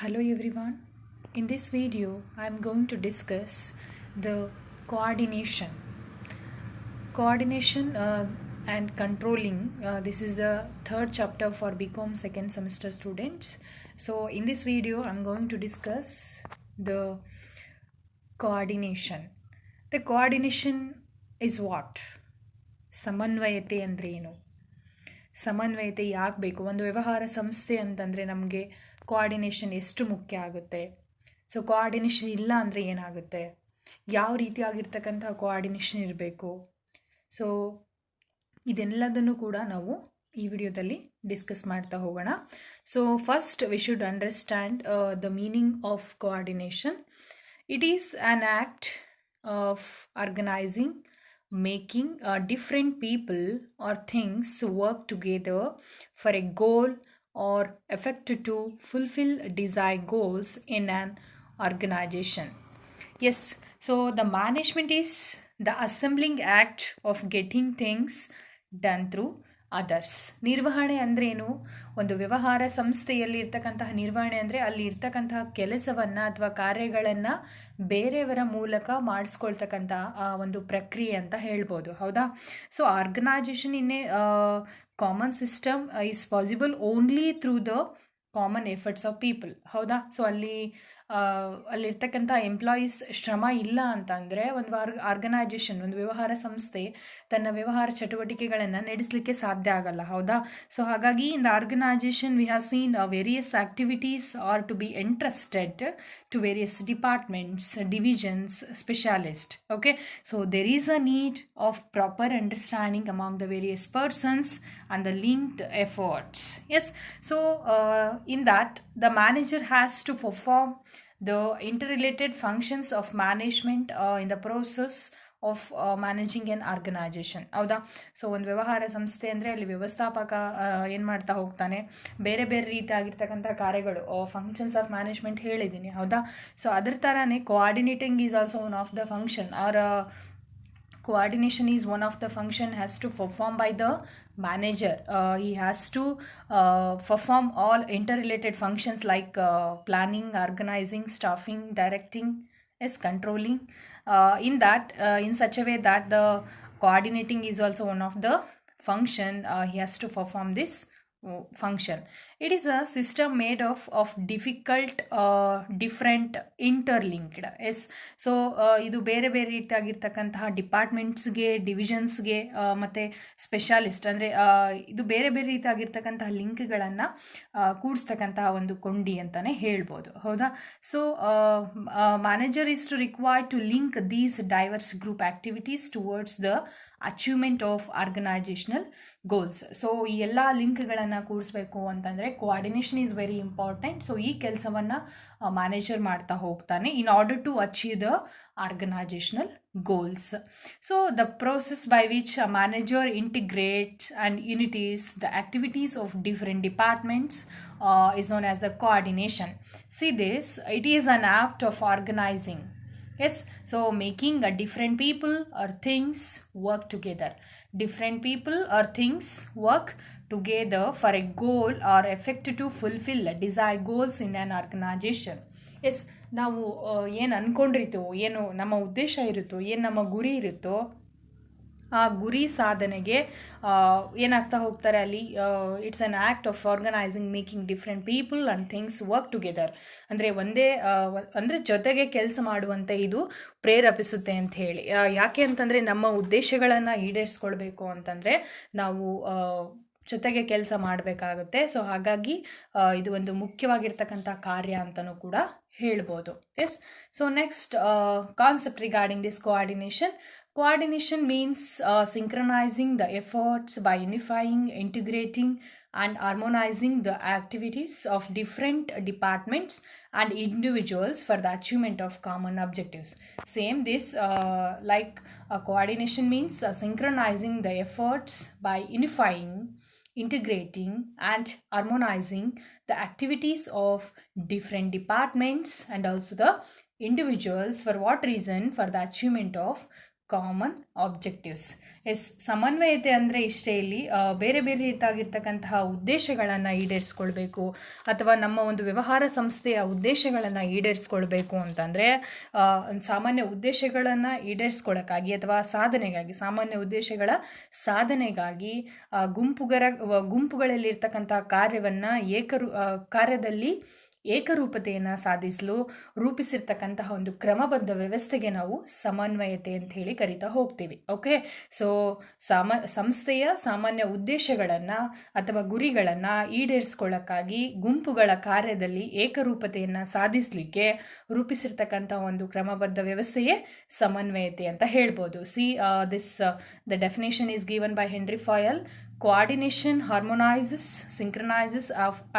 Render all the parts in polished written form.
Hello everyone. In this video, I am going to discuss the coordination. Coordination and controlling. This is the third chapter for BCom second semester students. So in this video, I am going to discuss the coordination. The coordination is what? ಸಮನ್ವಯತೆ ಅಂದರೆ ಏನು? ಸಮನ್ವಯತೆ ಯಾಕೆ ಬೇಕು? ಒಂದು ವ್ಯವಹಾರ ಸಂಸ್ಥೆ ಅಂತಂದರೆ ನಮಗೆ ಕೋಆರ್ಡಿನೇಷನ್ ಎಷ್ಟು ಮುಖ್ಯ ಆಗುತ್ತೆ? ಸೊ ಕೋಆರ್ಡಿನೇಷನ್ ಇಲ್ಲ ಅಂದರೆ ಏನಾಗುತ್ತೆ? ಯಾವ ರೀತಿಯಾಗಿರ್ತಕ್ಕಂಥ ಕೋಆರ್ಡಿನೇಷನ್ ಇರಬೇಕು? ಸೊ ಇದೆಲ್ಲದನ್ನು ಕೂಡ ನಾವು ಈ ವಿಡಿಯೋದಲ್ಲಿ ಡಿಸ್ಕಸ್ ಮಾಡ್ತಾ ಹೋಗೋಣ. So first we should understand the meaning of coordination. It is an act of organizing, making different people or things work together for a goal or effect to fulfill desired goals in an organization. Yes, so the management is the assembling act of getting things done through others. ನಿರ್ವಹಣೆ ಅಂದ್ರೇನು? ಒಂದು ವ್ಯವಹಾರ ಸಂಸ್ಥೆಯಲ್ಲಿ ಇರ್ತಕ್ಕಂತಹ ನಿರ್ವಹಣೆ ಅಂದರೆ ಅಲ್ಲಿ ಇರ್ತಕ್ಕಂತಹ ಕೆಲಸವನ್ನು ಅಥವಾ ಕಾರ್ಯಗಳನ್ನು ಬೇರೆಯವರ ಮೂಲಕ ಮಾಡಿಸ್ಕೊಳ್ತಕ್ಕಂತಹ ಒಂದು ಪ್ರಕ್ರಿಯೆ ಅಂತ ಹೇಳ್ಬೋದು, ಹೌದಾ? So organization in a common system is possible only through the common efforts of people, ಹೌದಾ? ಸೊ ಅಲ್ಲಿರ್ತಕ್ಕಂಥ ಎಂಪ್ಲಾಯೀಸ್ ಶ್ರಮ ಇಲ್ಲ ಅಂತಂದರೆ ಒಂದು ಆರ್ಗನೈಜೇಷನ್, ಒಂದು ವ್ಯವಹಾರ ಸಂಸ್ಥೆ ತನ್ನ ವ್ಯವಹಾರ ಚಟುವಟಿಕೆಗಳನ್ನು ನಡೆಸಲಿಕ್ಕೆ ಸಾಧ್ಯ ಆಗಲ್ಲ, ಹೌದಾ? ಸೊ ಹಾಗಾಗಿ in the organization we have seen various activities are to be entrusted to various departments, divisions, specialists. Okay, so there is a need of proper understanding among the various persons and the linked efforts. Yes, so in that the manager has to perform the interrelated functions of management in the process of managing an organization, ಹೌದಾ? So ಒಂದು ವ್ಯವಹಾರ ಸಂಸ್ಥೆ ಅಂದರೆ ಅಲ್ಲಿ ವ್ಯವಸ್ಥಾಪಕ ಏನು ಮಾಡ್ತಾ ಹೋಗ್ತಾನೆ, ಬೇರೆ ಬೇರೆ ರೀತಿಯಾಗಿರ್ತಕ್ಕಂಥ ಕಾರ್ಯಗಳು, ಫಂಕ್ಷನ್ಸ್ ಆಫ್ ಮ್ಯಾನೇಜ್ಮೆಂಟ್ ಹೇಳಿದ್ದೀನಿ, ಹೌದಾ? ಸೊ ಅದ್ರ ಥರನೇ coordinating is also one of the function, or coordination is one of the function has to perform by the manager. He has to perform all interrelated functions like planning, organizing, staffing, directing, yes, controlling, in that in such a way that the coordinating is also one of the function. He has to perform this function. It is a system made of difficult different interlinked. Yes, so ಇದು ಬೇರೆ ಬೇರೆ ರೀತಿಯಾಗಿರ್ತಕ್ಕಂತಹ ಡಿಪಾರ್ಟ್ಮೆಂಟ್ಸ್ಗೆ, ಡಿವಿಷನ್ಸ್ಗೆ ಮತ್ತು specialist ಅಂದರೆ ಇದು ಬೇರೆ ಬೇರೆ ರೀತಿಯಾಗಿರ್ತಕ್ಕಂತಹ ಲಿಂಕ್ಗಳನ್ನು ಕೂಡಿಸ್ತಕ್ಕಂತಹ ಒಂದು ಕೊಂಡಿ ಅಂತಲೇ ಹೇಳ್ಬೋದು, ಹೌದಾ? So manager is to required to link these diverse group activities towards the achievement of organizational goals. So ಈ ಎಲ್ಲ ಲಿಂಕ್ಗಳನ್ನು ಕೂಡಿಸ್ಬೇಕು ಅಂತಂದರೆ coordination is very important. So ಈ ಕೆಲಸವನ್ನು ಮ್ಯಾನೇಜರ್ ಮಾಡ್ತಾ ಹೋಗ್ತಾನೆ in order to achieve the organizational goals. So the process by which a manager integrates and unites the activities of different departments is known as the coordination. See this, it is an act of organizing. Yes, so making a different people or things work together. Different people or things work together for a goal or effect to fulfill desired goals in an organization. Yes, ನಾವು ಏನು ಅಂದ್ಕೊಂಡಿರ್ತೀವೋ, ಏನು ನಮ್ಮ ಉದ್ದೇಶ ಇರುತ್ತೋ, ಏನು ನಮ್ಮ ಗುರಿ ಇರುತ್ತೋ, ಆ ಗುರಿ ಸಾಧನೆಗೆ ಏನಾಗ್ತಾ ಹೋಗ್ತಾರೆ ಅಲ್ಲಿ, it's an act of organizing, making different people and things work together. ಅಂದರೆ ಜೊತೆಗೆ ಕೆಲಸ ಮಾಡುವಂತೆ ಇದು ಪ್ರೇರೇಪಿಸುತ್ತೆ ಅಂತ ಹೇಳಿ. ಯಾಕೆ ಅಂತಂದರೆ ನಮ್ಮ ಉದ್ದೇಶಗಳನ್ನು ಈಡೇರಿಸ್ಕೊಳ್ಬೇಕು ಅಂತಂದರೆ ನಾವು ಜೊತೆಗೆ ಕೆಲಸ ಮಾಡಬೇಕಾಗುತ್ತೆ. ಸೊ ಹಾಗಾಗಿ ಇದು ಒಂದು ಮುಖ್ಯವಾಗಿರ್ತಕ್ಕಂಥ ಕಾರ್ಯ ಅಂತಲೂ ಕೂಡ ಹೇಳ್ಬೋದು. Yes, so next concept regarding this coordination. Coordination means synchronizing the efforts by unifying, integrating, and harmonizing the activities of different departments and individuals for the achievement of common objectives. Same this, coordination means synchronizing the efforts by unifying, integrating, and harmonizing the activities of different departments and also the individuals. For what reason? For the achievement of common objectives. ಸಮನ್ವಯತೆ ಅಂದರೆ ಇಷ್ಟೇ, ಇಲ್ಲಿ ಬೇರೆ ಬೇರೆ ರೀತಿಯಾಗಿರ್ತಕ್ಕಂತಹ ಉದ್ದೇಶಗಳನ್ನು ಈಡೇರಿಸ್ಕೊಳ್ಬೇಕು ಅಥವಾ ನಮ್ಮ ಒಂದು ವ್ಯವಹಾರ ಸಂಸ್ಥೆಯ ಉದ್ದೇಶಗಳನ್ನು ಈಡೇರಿಸ್ಕೊಳ್ಬೇಕು ಅಂತಂದರೆ ಸಾಮಾನ್ಯ ಉದ್ದೇಶಗಳನ್ನು ಈಡೇರಿಸ್ಕೊಳ್ಳೋಕ್ಕಾಗಿ ಅಥವಾ ಸಾಮಾನ್ಯ ಉದ್ದೇಶಗಳ ಸಾಧನೆಗಾಗಿ ಗುಂಪುಗಳಲ್ಲಿರ್ತಕ್ಕಂತಹ ಕಾರ್ಯದಲ್ಲಿ ಏಕರೂಪತೆಯನ್ನು ಸಾಧಿಸಲು ರೂಪಿಸಿರ್ತಕ್ಕಂತಹ ಒಂದು ಕ್ರಮಬದ್ಧ ವ್ಯವಸ್ಥೆಗೆ ನಾವು ಸಮನ್ವಯತೆ ಅಂತ ಹೇಳಿ ಕರಿತಾ ಹೋಗ್ತೀವಿ. ಓಕೆ, ಸೊ ಸಂಸ್ಥೆಯ ಸಾಮಾನ್ಯ ಉದ್ದೇಶಗಳನ್ನು ಅಥವಾ ಗುರಿಗಳನ್ನು ಈಡೇರಿಸ್ಕೊಳ್ಳೋಕ್ಕಾಗಿ ಗುಂಪುಗಳ ಕಾರ್ಯದಲ್ಲಿ ಏಕರೂಪತೆಯನ್ನು ಸಾಧಿಸಲಿಕ್ಕೆ ರೂಪಿಸಿರ್ತಕ್ಕಂತಹ ಒಂದು ಕ್ರಮಬದ್ಧ ವ್ಯವಸ್ಥೆಯೇ ಸಮನ್ವಯತೆ ಅಂತ ಹೇಳ್ಬೋದು. The definition is given by henry ಫಾಯಲ್. Coordination harmonizes, synchronizes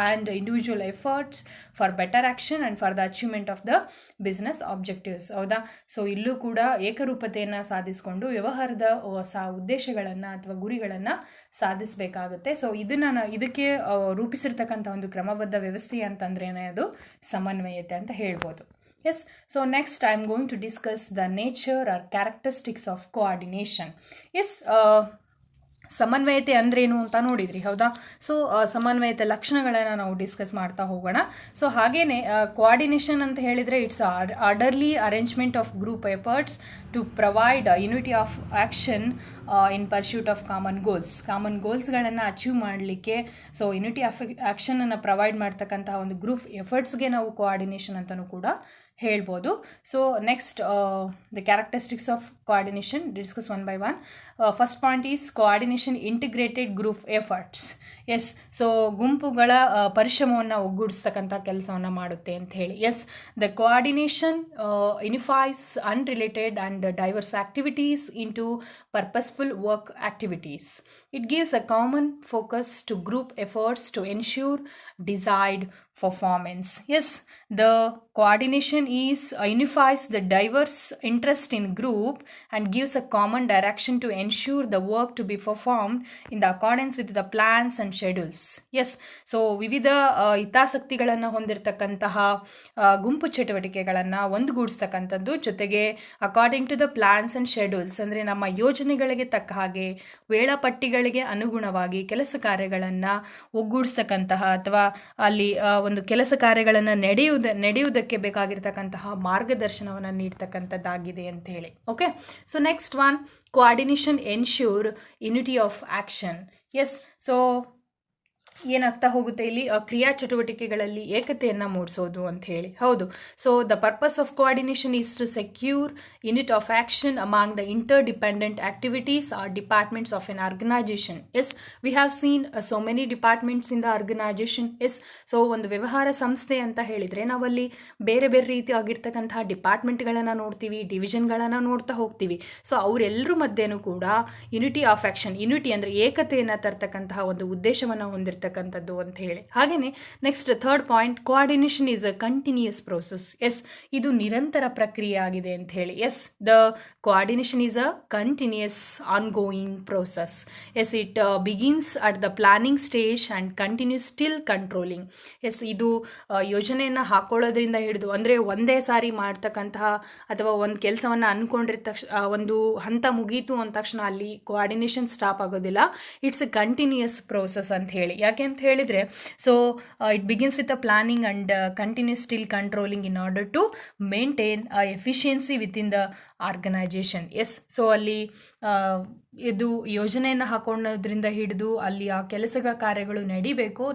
and individual efforts for better action and for the achievement of the business objectives. ಹೌದಾ? ಸೊ ಇಲ್ಲೂ ಕೂಡ ಏಕರೂಪತೆಯನ್ನು ಸಾಧಿಸಿಕೊಂಡು ವ್ಯವಹಾರದ ಉದ್ದೇಶಗಳನ್ನು ಅಥವಾ ಗುರಿಗಳನ್ನು ಸಾಧಿಸಬೇಕಾಗುತ್ತೆ. ಸೊ ಇದಕ್ಕೆ ರೂಪಿಸಿರ್ತಕ್ಕಂಥ ಒಂದು ಕ್ರಮಬದ್ಧ ವ್ಯವಸ್ಥೆ ಅಂತಂದ್ರೇನೆ ಅದು ಸಮನ್ವಯತೆ ಅಂತ ಹೇಳ್ಬೋದು. Yes, so next I am going to discuss the nature or characteristics of coordination. Yes, ಸಮನ್ವಯತೆ ಅಂದ್ರೇನು ಅಂತ ನೋಡಿದ್ರಿ, ಹೌದಾ? ಸೊ ಸಮನ್ವಯತೆ ಲಕ್ಷಣಗಳನ್ನು ನಾವು ಡಿಸ್ಕಸ್ ಮಾಡ್ತಾ ಹೋಗೋಣ. ಸೊ ಹಾಗೇನೆ ಕೋಆರ್ಡಿನೇಷನ್ ಅಂತ ಹೇಳಿದರೆ its orderly arrangement of group efforts to provide unity of action in pursuit of common ಗೋಲ್ಸ್ಗಳನ್ನು ಅಚೀವ್ ಮಾಡಲಿಕ್ಕೆ ಸೊ ಯುನಿಟಿ ಆಫ್ ಆ್ಯಕ್ಷನನ್ನು ಪ್ರೊವೈಡ್ ಮಾಡ್ತಕ್ಕಂತಹ ಒಂದು ಗ್ರೂಪ್ ಎಫರ್ಟ್ಸ್ಗೆ ನಾವು ಕೋಆರ್ಡಿನೇಷನ್ ಅಂತಲೂ ಕೂಡ ಹೇಳ್ಬೋದು. So next the characteristics of coordination discuss one by one. First point is coordination integrated group efforts. Yes, so ಗುಂಪುಗಳ ಪರಿಶ್ರಮವನ್ನು ಒಗ್ಗೂಡಿಸ್ತಕ್ಕಂಥ ಕೆಲಸವನ್ನು ಮಾಡುತ್ತೆ ಅಂತ ಹೇಳಿ. Yes, the coordination unifies unrelated and diverse activities into purposeful work activities. It gives a common focus to group efforts to ensure desired performance. Yes, the coordination unifies the diverse interest in group and gives a common direction to ensure the work to be performed in the accordance with the plans and schedules. Yes, so ವಿವಿಧ ಹಿತಾಸಕ್ತಿಗಳನ್ನು ಹೊಂದಿರತಕ್ಕಂತಹ ಗುಂಪು ಚಟುವಟಿಕೆಗಳನ್ನು ಒಂದುಗೂಡಿಸ್ತಕ್ಕಂಥದ್ದು, ಜೊತೆಗೆ according to the plans and schedules ಅಂದರೆ ನಮ್ಮ ಯೋಜನೆಗಳಿಗೆ ತಕ್ಕ ಹಾಗೆ ವೇಳಾಪಟ್ಟಿಗಳಿಗೆ ಅನುಗುಣವಾಗಿ ಕೆಲಸ ಕಾರ್ಯಗಳನ್ನು ಒಗ್ಗೂಡಿಸ್ತಕ್ಕಂತಹ ಅಥವಾ ಅಲ್ಲಿ ಒಂದು ಕೆಲಸ ಕಾರ್ಯಗಳನ್ನು ನಡೆಯುವುದಕ್ಕೆ ಬೇಕಾಗಿರ್ತಕ್ಕಂತಹ ಮಾರ್ಗದರ್ಶನವನ್ನು ನೀಡ್ತಕ್ಕಂಥದ್ದಾಗಿದೆ ಅಂತ ಹೇಳಿ. Okay, so next one, coordination ensure unity of action. Yes, so ಏನಾಗ್ತಾ ಹೋಗುತ್ತೆ ಇಲ್ಲಿ ಕ್ರಿಯಾ ಚಟುವಟಿಕೆಗಳಲ್ಲಿ ಏಕತೆಯನ್ನು ಮೂಡಿಸೋದು ಅಂತ ಹೇಳಿ. ಹೌದು, so the purpose of coordination is to secure unit of action among the interdependent activities or departments of an organization. Yes, we have seen so many departments in the organization. Yes, so ಒಂದು ವ್ಯವಹಾರ ಸಂಸ್ಥೆ ಅಂತ ಹೇಳಿದರೆ ನಾವಲ್ಲಿ ಬೇರೆ ಬೇರೆ ರೀತಿಯಾಗಿರ್ತಕ್ಕಂತಹ ಡಿಪಾರ್ಟ್ಮೆಂಟ್ಗಳನ್ನು ನೋಡ್ತೀವಿ, ಡಿವಿಷನ್ಗಳನ್ನು ನೋಡ್ತಾ ಹೋಗ್ತೀವಿ. ಸೊ ಅವರೆಲ್ಲರ ಮಧ್ಯೆನೂ ಕೂಡ ಯುನಿಟಿ ಆಫ್ ಆ್ಯಕ್ಷನ್, ಯುನಿಟಿ ಅಂದರೆ ಏಕತೆಯನ್ನು ತರ್ತಕ್ಕಂತಹ ಒಂದು ಉದ್ದೇಶವನ್ನು ಹೊಂದಿರ್ತಕ್ಕಂಥದ್ದು ಅಂತ ಹೇಳಿ. ಹಾಗೆಯೇ next third point, coordination is a continuous process. Yes, ಇದು ನಿರಂತರ ಪ್ರಕ್ರಿಯೆ ಆಗಿದೆ ಅಂತ ಹೇಳಿ. Yes, the coordination is a continuous ongoing process. Yes, it begins at the planning stage and continues still controlling. Yes, ಇದು ಯೋಜನೆಯನ್ನು ಹಾಕೊಳ್ಳೋದ್ರಿಂದ ಹಿಡಿದು ಅಂದರೆ ಒಂದೇ ಸಾರಿ ಮಾಡ್ತಕ್ಕಂತಹ ಅಥವಾ ಒಂದು ಕೆಲಸವನ್ನು ಅಂದ್ಕೊಂಡಿದ್ದ ತಕ್ಷಣ ಒಂದು ಹಂತ ಮುಗೀತು ಅಂದ ತಕ್ಷಣ ಅಲ್ಲಿ ಕೋಆರ್ಡಿನೇಷನ್ ಸ್ಟಾಪ್ ಆಗೋದಿಲ್ಲ. ಇಟ್ಸ್ ಎ ಕಂಟಿನ್ಯೂಯಸ್ ಪ್ರೋಸೆಸ್ ಅಂತ ಹೇಳಿ. ಯಾಕೆ ಅಂತ ಹೇಳಿದರೆ, so it begins with a planning and continues still controlling in order to maintain efficiency within the organization. Yes, so ಅಲ್ಲಿ ಇದು ಯೋಜನೆಯನ್ನು ಹಾಕೊಳ್ಳೋದ್ರಿಂದ ಹಿಡಿದು ಅಲ್ಲಿ ಆ ಕೆಲಸ ಕಾರ್ಯಗಳು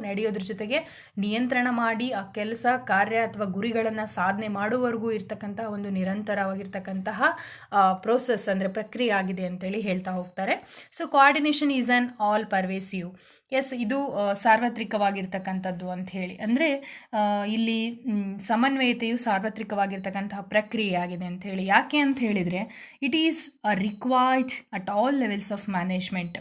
ನಡೆಯೋದ್ರ ಜೊತೆಗೆ ನಿಯಂತ್ರಣ ಮಾಡಿ ಆ ಕೆಲಸ ಕಾರ್ಯ ಅಥವಾ ಗುರಿಗಳನ್ನು ಸಾಧನೆ ಮಾಡುವವರೆಗೂ ಇರ್ತಕ್ಕಂತಹ ಒಂದು ನಿರಂತರವಾಗಿರ್ತಕ್ಕಂತಹ ಪ್ರೋಸೆಸ್ ಅಂದರೆ ಪ್ರಕ್ರಿಯೆ ಆಗಿದೆ ಅಂತೇಳಿ ಹೇಳ್ತಾ ಹೋಗ್ತಾರೆ. So coordination is an all pervasive. Yes, ಇದು ಸಾರ್ವತ್ರಿಕವಾಗಿರ್ತಕ್ಕಂಥದ್ದು ಅಂತ ಹೇಳಿ. ಅಂದರೆ ಇಲ್ಲಿ ಸಮನ್ವಯತೆಯು ಸಾರ್ವತ್ರಿಕವಾಗಿರ್ತಕ್ಕಂತಹ ಪ್ರಕ್ರಿಯೆ ಆಗಿದೆ ಅಂತ ಹೇಳಿ. ಯಾಕೆ ಅಂತ ಹೇಳಿದರೆ, it is required at all levels of management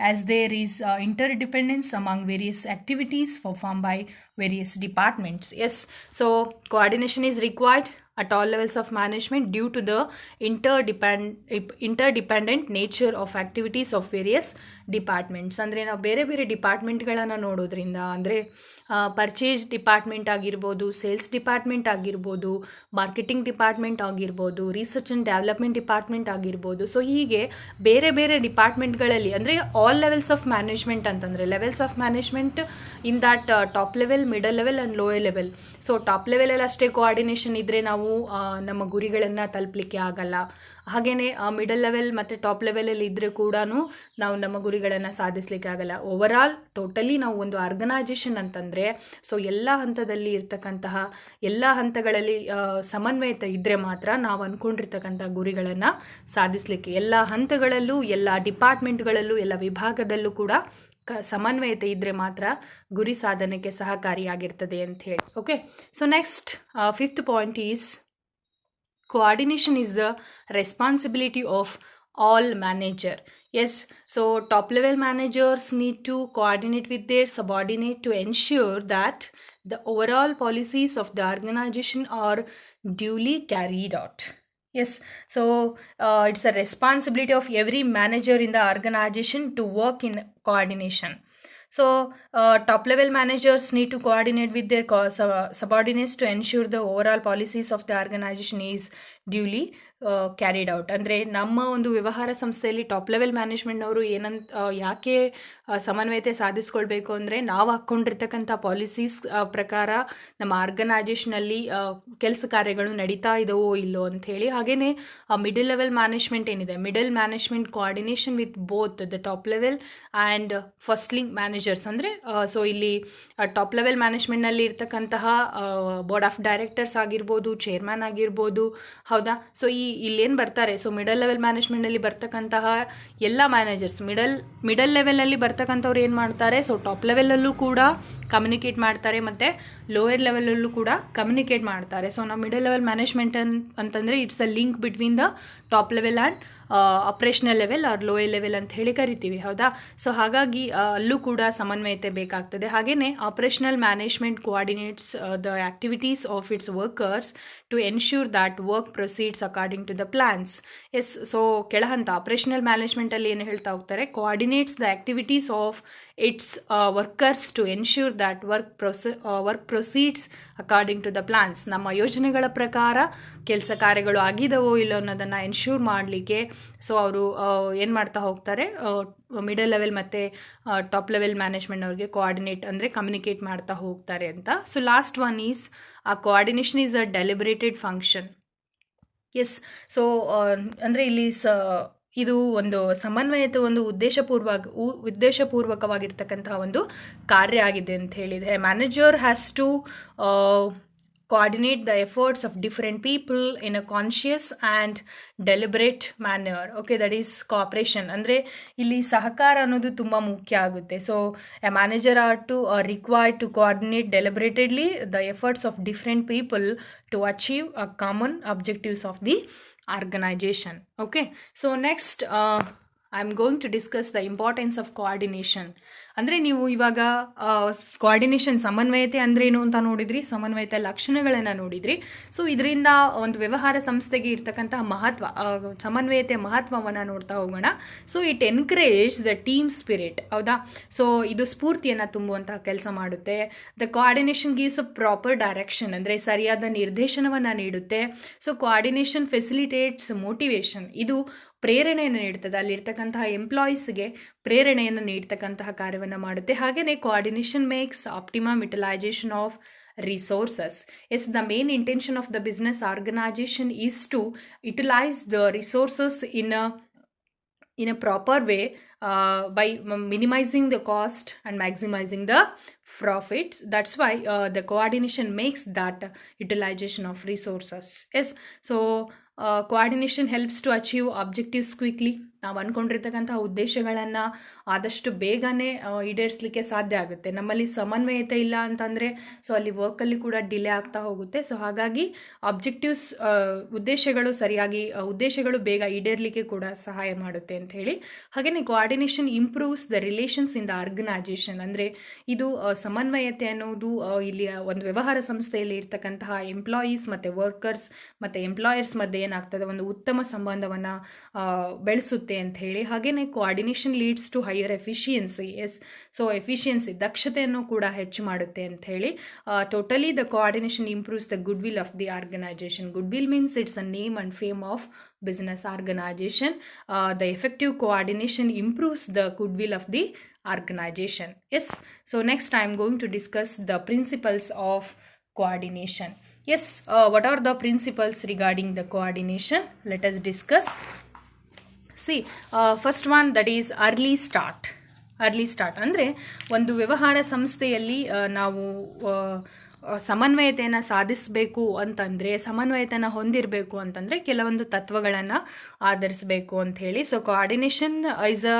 as there is interdependence among various activities performed by various departments. Yes, so coordination is required at all levels of management due to the interdependent nature of activities of various departments. ಅಂದರೆ ನಾವು ಬೇರೆ ಬೇರೆ ಡಿಪಾರ್ಟ್ಮೆಂಟ್ಗಳನ್ನು ನೋಡೋದ್ರಿಂದ, ಅಂದರೆ purchase department ಆಗಿರ್ಬೋದು, sales department ಆಗಿರ್ಬೋದು, marketing department ಆಗಿರ್ಬೋದು, research and development department ಆಗಿರ್ಬೋದು. ಸೊ ಹೀಗೆ ಬೇರೆ ಬೇರೆ ಡಿಪಾರ್ಟ್ಮೆಂಟ್ಗಳಲ್ಲಿ, ಅಂದರೆ ಆಲ್ ಲೆವೆಲ್ಸ್ ಆಫ್ ಮ್ಯಾನೇಜ್ಮೆಂಟ್ ಅಂತಂದರೆ levels of management in that top level, middle level and lower level. So top ಲೆವೆಲಲ್ಲಿ ಅಷ್ಟೇ ಕೋಆರ್ಡಿನೇಷನ್ ಇದ್ದರೆ ನಾವು ನಮ್ಮ ಗುರಿಗಳನ್ನು ತಲುಪಲಿಕ್ಕೆ ಆಗಲ್ಲ. ಹಾಗೆಯೇ ಮಿಡಲ್ ಲೆವೆಲ್ ಮತ್ತು ಟಾಪ್ ಲೆವೆಲಲ್ಲಿ ಇದ್ದರೆ ಕೂಡ ನಾವು ನಮ್ಮ ಗುರಿಗಳನ್ನು ಸಾಧಿಸಲಿಕ್ಕೆ ಆಗಲ್ಲ. ಓವರಾಲ್ ಟೋಟಲಿ ನಾವು ಒಂದು ಆರ್ಗನೈಜೇಷನ್ ಅಂತಂದರೆ ಸೊ ಎಲ್ಲ ಹಂತದಲ್ಲಿ ಇರ್ತಕ್ಕಂತಹ ಎಲ್ಲ ಹಂತಗಳಲ್ಲಿ ಸಮನ್ವಯತೆ ಇದ್ದರೆ ಮಾತ್ರ ನಾವು ಅಂದ್ಕೊಂಡಿರ್ತಕ್ಕಂಥ ಗುರಿಗಳನ್ನು ಸಾಧಿಸಲಿಕ್ಕೆ, ಎಲ್ಲ ಹಂತಗಳಲ್ಲೂ, ಎಲ್ಲ ಡಿಪಾರ್ಟ್ಮೆಂಟ್ಗಳಲ್ಲೂ, ಎಲ್ಲ ವಿಭಾಗದಲ್ಲೂ ಕೂಡ ಸಮನ್ವಯತೆ ಇದ್ದರೆ ಮಾತ್ರ ಗುರಿ ಸಾಧನೆಗೆ ಸಹಕಾರಿಯಾಗಿರ್ತದೆ ಅಂತ ಹೇಳಿ. Okay, so next 5th point is coordination is the responsibility of all manager. Yes, so top level managers need to coordinate with their subordinate to ensure that the overall policies of the organization are duly carried out. Yes, so it's a responsibility of every manager in the organization to work in coordination. So top level managers need to coordinate with their subordinates to ensure the overall policies of the organization is duly carried out. ಅಂದರೆ ನಮ್ಮ ಒಂದು ವ್ಯವಹಾರ ಸಂಸ್ಥೆಯಲ್ಲಿ top level ಮ್ಯಾನೇಜ್ಮೆಂಟ್ನವರು ಯಾಕೆ ಸಮನ್ವಯತೆ ಸಾಧಿಸ್ಕೊಳ್ಬೇಕು ಅಂದರೆ, ನಾವು ಹಾಕ್ಕೊಂಡಿರ್ತಕ್ಕಂಥ policies ಪ್ರಕಾರ ನಮ್ಮ ಆರ್ಗನೈಜೇಷನಲ್ಲಿ ಕೆಲಸ ಕಾರ್ಯಗಳು ನಡೀತಾ ಇದ್ದಾವೋ ಇಲ್ಲೋ ಅಂಥೇಳಿ. ಹಾಗೆಯೇ ಮಿಡಲ್ ಲೆವೆಲ್ ಮ್ಯಾನೇಜ್ಮೆಂಟ್ ಏನಿದೆ, middle management coordination with both the top level and first link managers. ಅಂದರೆ ಸೊ ಇಲ್ಲಿ ಟಾಪ್ ಲೆವೆಲ್ ಮ್ಯಾನೇಜ್ಮೆಂಟ್ನಲ್ಲಿ ಇರ್ತಕ್ಕಂತಹ ಬೋರ್ಡ್ ಆಫ್ ಡೈರೆಕ್ಟರ್ಸ್ ಆಗಿರ್ಬೋದು, ಚೇರ್ಮನ್ ಆಗಿರ್ಬೋದು, ಹೌದಾ. ಸೊ ಇಲ್ಲೇನು ಬರ್ತಾರೆ, ಸೊ ಮಿಡಲ್ ಲೆವೆಲ್ ಮ್ಯಾನೇಜ್ಮೆಂಟಲ್ಲಿ ಬರ್ತಕ್ಕಂತಹ ಎಲ್ಲ ಮ್ಯಾನೇಜರ್ಸ್ ಮಿಡಲ್ ಲೆವೆಲಲ್ಲಿ ಬರ್ತಕ್ಕಂಥವ್ರು ಏನು ಮಾಡ್ತಾರೆ, ಸೊ ಟಾಪ್ ಲೆವೆಲಲ್ಲೂ ಕೂಡ ಕಮ್ಯುನಿಕೇಟ್ ಮಾಡ್ತಾರೆ ಮತ್ತು ಲೋಯರ್ ಲೆವೆಲಲ್ಲೂ ಕೂಡ ಕಮ್ಯುನಿಕೇಟ್ ಮಾಡ್ತಾರೆ. ಸೊ ನಾವು ಮಿಡಲ್ ಲೆವೆಲ್ ಮ್ಯಾನೇಜ್ಮೆಂಟ್ ಅಂತಂದರೆ it's a link between the top level and operational level or lower level ಅಂತ ಹೇಳಿ ಕರಿತೀವಿ, ಹೌದಾ. ಸೊ ಹಾಗಾಗಿ ಅಲ್ಲೂ ಕೂಡ ಸಮನ್ವಯತೆ ಬೇಕಾಗ್ತದೆ. ಹಾಗೆಯೇ operational management coordinates the activities of its workers to ensure that work proceeds according to the plans. Yes, so ಕೆಳಹಂತ ಆಪ್ರೇಷನಲ್ ಮ್ಯಾನೇಜ್ಮೆಂಟಲ್ಲಿ ಏನು ಹೇಳ್ತಾ ಹೋಗ್ತಾರೆ, coordinates the activities of its workers to ensure that work proceeds according to the plans. ನಮ್ಮ ಯೋಜನೆಗಳ ಪ್ರಕಾರ ಕೆಲಸ ಕಾರ್ಯಗಳು ಆಗಿದವೋ ಇಲ್ಲೋ ಅನ್ನೋದನ್ನು ಎನ್ಶ್ಯೂರ್ ಮಾಡಲಿಕ್ಕೆ ಸೊ ಅವರು ಏನು ಮಾಡ್ತಾ ಹೋಗ್ತಾರೆ, ಮಿಡಲ್ ಲೆವೆಲ್ ಮತ್ತು ಟಾಪ್ ಲೆವೆಲ್ ಮ್ಯಾನೇಜ್ಮೆಂಟ್ ಅವ್ರಿಗೆ ಕೋಆರ್ಡಿನೇಟ್ ಅಂದರೆ ಕಮ್ಯುನಿಕೇಟ್ ಮಾಡ್ತಾ ಹೋಗ್ತಾರೆ ಅಂತ. So last one is a coordination is a deliberated function. Yes, so ಅಂದರೆ ಇಲ್ಲಿ ಇದು ಒಂದು ಸಮನ್ವಯತೆ ಒಂದು ಉದ್ದೇಶಪೂರ್ವಕವಾಗಿರ್ತಕ್ಕಂತಹ ಒಂದು ಕಾರ್ಯ ಆಗಿದೆ ಅಂತ ಹೇಳಿದೆ. Manager has to coordinate the efforts of different people in a conscious and deliberate manner. Okay, that is cooperation. ಅಂದರೆ ಇಲ್ಲಿ ಸಹಕಾರ ಅನ್ನೋದು ತುಂಬ ಮುಖ್ಯ ಆಗುತ್ತೆ. So a manager are to required to coordinate deliberatedly the efforts of different people to achieve a common objectives of the organization. Okay, so next I am going to discuss the importance of coordination. ಅಂದರೆ ನೀವು ಇವಾಗ coordination ಸಮನ್ವಯತೆ ಅಂದ್ರೇನು ಅಂತ ನೋಡಿದ್ರಿ, ಸಮನ್ವಯತೆ ಲಕ್ಷಣಗಳನ್ನು ನೋಡಿದ್ರಿ. ಸೊ ಇದರಿಂದ ಒಂದು ವ್ಯವಹಾರ ಸಂಸ್ಥೆಗೆ ಇರ್ತಕ್ಕಂತಹ ಮಹತ್ವ, ಸಮನ್ವಯತೆ ಮಹತ್ವವನ್ನು ನೋಡ್ತಾ ಹೋಗೋಣ. So it encourage the team spirit, ಹೌದಾ. ಸೊ ಇದು ಸ್ಫೂರ್ತಿಯನ್ನು ತುಂಬುವಂತಹ ಕೆಲಸ ಮಾಡುತ್ತೆ. The coordination gives a proper direction, ಅಂದರೆ ಸರಿಯಾದ ನಿರ್ದೇಶನವನ್ನು ನೀಡುತ್ತೆ. ಸೊ ಕೋಆರ್ಡಿನೇಷನ್ ಫೆಸಿಲಿಟೇಟ್ಸ್ ಮೋಟಿವೇಶನ್, ಇದು ಪ್ರೇರಣೆಯನ್ನು ನೀಡ್ತದೆ, ಅಲ್ಲಿರ್ತಕ್ಕಂತಹ ಎಂಪ್ಲಾಯೀಸ್ಗೆ ಪ್ರೇರಣೆಯನ್ನು ನೀಡ್ತಕ್ಕಂತಹ ಕಾರ್ಯವನ್ನು ಮಾಡುತ್ತೆ. ಹಾಗೆಯೇ coordination makes optimum utilisation of resources. Yes, the main intention of the business organization is to utilize the resources in a proper way by minimizing the cost and maximizing the profits. That's why the coordination makes that utilization of resources. Yes, so coordination helps to achieve objectives quickly. ನಾವು ಅಂದ್ಕೊಂಡಿರ್ತಕ್ಕಂಥ ಉದ್ದೇಶಗಳನ್ನು ಆದಷ್ಟು ಬೇಗನೆ ಈಡೇರಿಸಲಿಕ್ಕೆ ಸಾಧ್ಯ ಆಗುತ್ತೆ. ನಮ್ಮಲ್ಲಿ ಸಮನ್ವಯತೆ ಇಲ್ಲ ಅಂತಂದರೆ ಸೊ ಅಲ್ಲಿ ವರ್ಕಲ್ಲಿ ಕೂಡ ಡಿಲೇ ಆಗ್ತಾ ಹೋಗುತ್ತೆ. ಸೊ ಹಾಗಾಗಿ ಆಬ್ಜೆಕ್ಟಿವ್ಸ್, ಉದ್ದೇಶಗಳು ಬೇಗ ಈಡೇರಲಿಕ್ಕೆ ಕೂಡ ಸಹಾಯ ಮಾಡುತ್ತೆ ಅಂತ ಹೇಳಿ. ಹಾಗೆಯೇ coordination improves the relations in the organization. ಅಂದರೆ ಇದು ಸಮನ್ವಯತೆ ಅನ್ನೋದು ಇಲ್ಲಿ ಒಂದು ವ್ಯವಹಾರ ಸಂಸ್ಥೆಯಲ್ಲಿ ಇರ್ತಕ್ಕಂತಹ ಎಂಪ್ಲಾಯೀಸ್ ಮತ್ತು ವರ್ಕರ್ಸ್ ಮತ್ತು ಎಂಪ್ಲಾಯರ್ಸ್ ಮಧ್ಯೆ ಏನಾಗ್ತದೆ, ಒಂದು ಉತ್ತಮ ಸಂಬಂಧವನ್ನು ಬೆಳೆಸುತ್ತೆ ಆಗುತ್ತೆ ಅಂತ ಹೇಳಿ. ಹಾಗೆಯೇ coordination leads to higher efficiency. Yes, so efficiency ದಕ್ಷತೆಯನ್ನು ಕೂಡ ಹೆಚ್ಚು ಮಾಡುತ್ತೆ ಅಂತ ಹೇಳಿ. Totally the coordination improves the goodwill of the organization. Goodwill means it's a name and fame of business organization. The effective coordination improves the goodwill of the organization. Yes, so next I am going to discuss the principles of coordination. Yes, what are the principles regarding the coordination? Let us discuss. See, first one, that is early start. Early start ಅಂದರೆ ಒಂದು ವ್ಯವಹಾರ ಸಂಸ್ಥೆಯಲ್ಲಿ ನಾವು ಸಮನ್ವಯತೆಯನ್ನು ಸಾಧಿಸಬೇಕು ಅಂತಂದರೆ, ಸಮನ್ವಯತೆಯನ್ನು ಹೊಂದಿರಬೇಕು ಅಂತಂದರೆ ಕೆಲವೊಂದು ತತ್ವಗಳನ್ನು ಆಧರಿಸಬೇಕು ಅಂತ ಹೇಳಿ. So coordination is a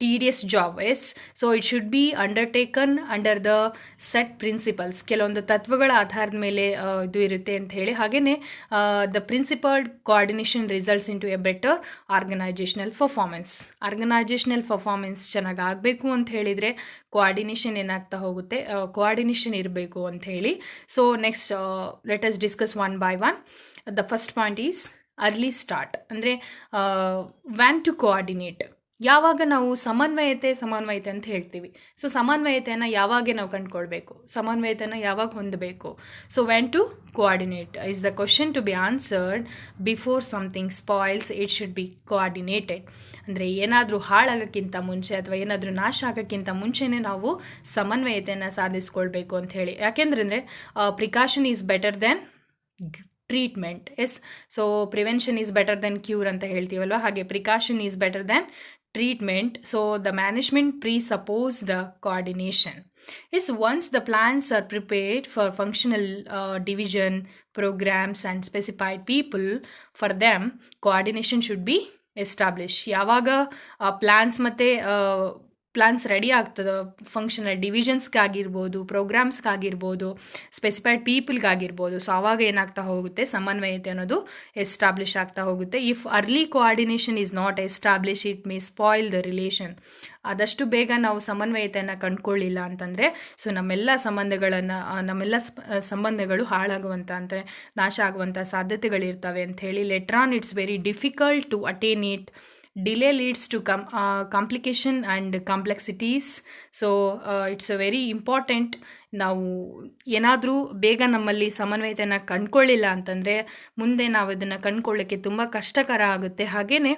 tedious job. Yes, so it should be undertaken under the set principles. ಕೆಲವೊಂದು ತತ್ವಗಳ ಆಧಾರದ ಮೇಲೆ ಇದು ಇರುತ್ತೆ ಅಂತ ಹೇಳಿ. ಹಾಗೆಯೇ the principled coordination results into a better organizational performance. Organizational performance ಚೆನ್ನಾಗಿ ಆಗಬೇಕು ಅಂತ ಹೇಳಿದರೆ ಕೋಆರ್ಡಿನೇಷನ್ ಏನಾಗ್ತಾ ಹೋಗುತ್ತೆ, ಕೋಆರ್ಡಿನೇಷನ್ ಇರಬೇಕು ಅಂತ ಹೇಳಿ. So next let us discuss one by one. The first point is early start. ಅಂದರೆ ವ್ಯಾನ್ ಟು ಕೋಆರ್ಡಿನೇಟ್. ಯಾವಾಗ ನಾವು ಸಮನ್ವಯತೆ ಅಂತ ಹೇಳ್ತೀವಿ. ಸೊ ಸಮನ್ವಯತೆಯನ್ನು ಯಾವಾಗ ನಾವು ಕಂಡುಕೊಳ್ಬೇಕು, ಸಮನ್ವಯತೆಯನ್ನು ಯಾವಾಗ ಹೊಂದಬೇಕು. So when to coordinate is the question to be answered before something spoils. It should be coordinated. ಅಂದರೆ ಏನಾದರೂ ಹಾಳಾಗೋಕ್ಕಿಂತ ಮುಂಚೆ ಅಥವಾ ಏನಾದರೂ ನಾಶ ಆಗೋಕ್ಕಿಂತ ಮುಂಚೆನೇ ನಾವು ಸಮನ್ವಯತೆಯನ್ನು ಸಾಧಿಸ್ಕೊಳ್ಬೇಕು ಅಂತ ಹೇಳಿ. ಯಾಕೆಂದ್ರೆ precaution is better than treatment. Yes, so prevention is better than cure ಅಂತ ಹೇಳ್ತೀವಲ್ವ, ಹಾಗೆ precaution is better than treatment. So the management presuppose the coordination. Is once the plans are prepared for functional division, programs and specified people, for them coordination should be established. ಯಾವಾಗ plants ಮತ್ತು plants ready ಆಗ್ತದೆ, functional ಡಿವಿಷನ್ಸ್ಗಾಗಿರ್ಬೋದು, ಪ್ರೋಗ್ರಾಮ್ಸ್ಗಾಗಿರ್ಬೋದು, specified ಪೀಪಲ್ಗಾಗಿರ್ಬೋದು. So ಆವಾಗ ಏನಾಗ್ತಾ ಹೋಗುತ್ತೆ, ಸಮನ್ವಯತೆ ಅನ್ನೋದು establish ಆಗ್ತಾ ಹೋಗುತ್ತೆ. If early coordination is not establish, it may spoil the relation. ಆದಷ್ಟು ಬೇಗ ನಾವು ಸಮನ್ವಯತೆಯನ್ನು ಕಂಡುಕೊಳ್ಳಿಲ್ಲ ಅಂತಂದರೆ ಸೊ ನಮ್ಮೆಲ್ಲ ಸಂಬಂಧಗಳು ಹಾಳಾಗುವಂಥ, ಅಂದರೆ ನಾಶ ಆಗುವಂಥ ಸಾಧ್ಯತೆಗಳಿರ್ತವೆ ಅಂತ ಹೇಳಿ. Later on it's very difficult to attain it. Delay leads to complication and complexities. So it's a very important. ನಾವು ಏನಾದರೂ ಬೇಗ ನಮ್ಮಲ್ಲಿ ಸಮನ್ವಯತೆಯನ್ನು ಕಂಡುಕೊಳ್ಳಿಲ್ಲ ಅಂತಂದರೆ ಮುಂದೆ ನಾವು ಇದನ್ನು ಕಂಡುಕೊಳ್ಳೋಕ್ಕೆ ತುಂಬ ಕಷ್ಟಕರ ಆಗುತ್ತೆ. ಹಾಗೆಯೇ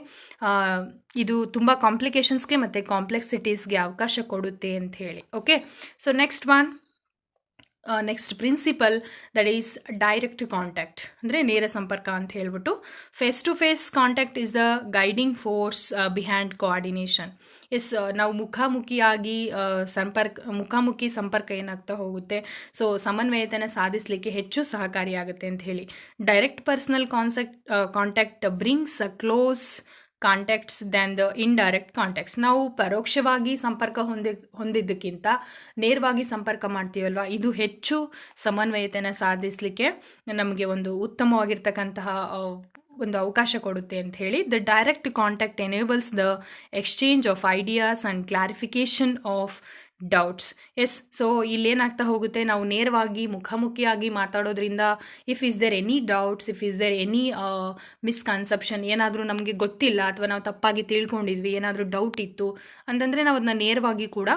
ಇದು ತುಂಬ ಕಾಂಪ್ಲಿಕೇಶನ್ಸ್ಗೆ ಮತ್ತು ಕಾಂಪ್ಲೆಕ್ಸಿಟೀಸ್ಗೆ ಅವಕಾಶ ಕೊಡುತ್ತೆ ಅಂತ ಹೇಳಿ. Okay, so next one, next principle, that is direct contact. ಅಂದರೆ ನೇರ ಸಂಪರ್ಕ ಅಂತ ಹೇಳ್ಬಿಟ್ಟು. Face to face contact is the guiding force behind coordination. Yes, ನಾವು ಮುಖಾಮುಖಿ ಸಂಪರ್ಕ ಏನಾಗ್ತಾ ಹೋಗುತ್ತೆ, ಸೊ ಸಮನ್ವಯತೆಯನ್ನು ಸಾಧಿಸಲಿಕ್ಕೆ ಹೆಚ್ಚು ಸಹಕಾರಿಯಾಗುತ್ತೆ ಅಂತ ಹೇಳಿ. Direct personal contact brings a close contacts than the indirect contacts. ನಾವು ಪರೋಕ್ಷವಾಗಿ ಸಂಪರ್ಕ ಹೊಂದಿದ್ದಕ್ಕಿಂತ ನೇರವಾಗಿ ಸಂಪರ್ಕ ಮಾಡ್ತೀವಲ್ವ, ಇದು ಹೆಚ್ಚು ಸಮನ್ವಯತೆಯನ್ನು ಸಾಧಿಸಲಿಕ್ಕೆ ನಮಗೆ ಒಂದು ಉತ್ತಮವಾಗಿರ್ತಕ್ಕಂತಹ ಒಂದು ಅವಕಾಶ ಕೊಡುತ್ತೆ ಅಂತ ಹೇಳಿ. The direct contact enables the exchange of ideas and clarification of doubts. Yes, so ಇಲ್ಲೇನಾಗ್ತಾ ಹೋಗುತ್ತೆ, ನಾವು ನೇರವಾಗಿ ಮುಖಾಮುಖಿಯಾಗಿ ಮಾತಾಡೋದ್ರಿಂದ if is there any doubts, if is there any misconception, ಏನಾದರೂ ನಮಗೆ ಗೊತ್ತಿಲ್ಲ ಅಥವಾ ನಾವು ತಪ್ಪಾಗಿ ತಿಳ್ಕೊಂಡಿದ್ವಿ, ಏನಾದರೂ ಡೌಟ್ ಇತ್ತು ಅಂತಂದರೆ ನಾವು ಅದನ್ನ ನೇರವಾಗಿ ಕೂಡ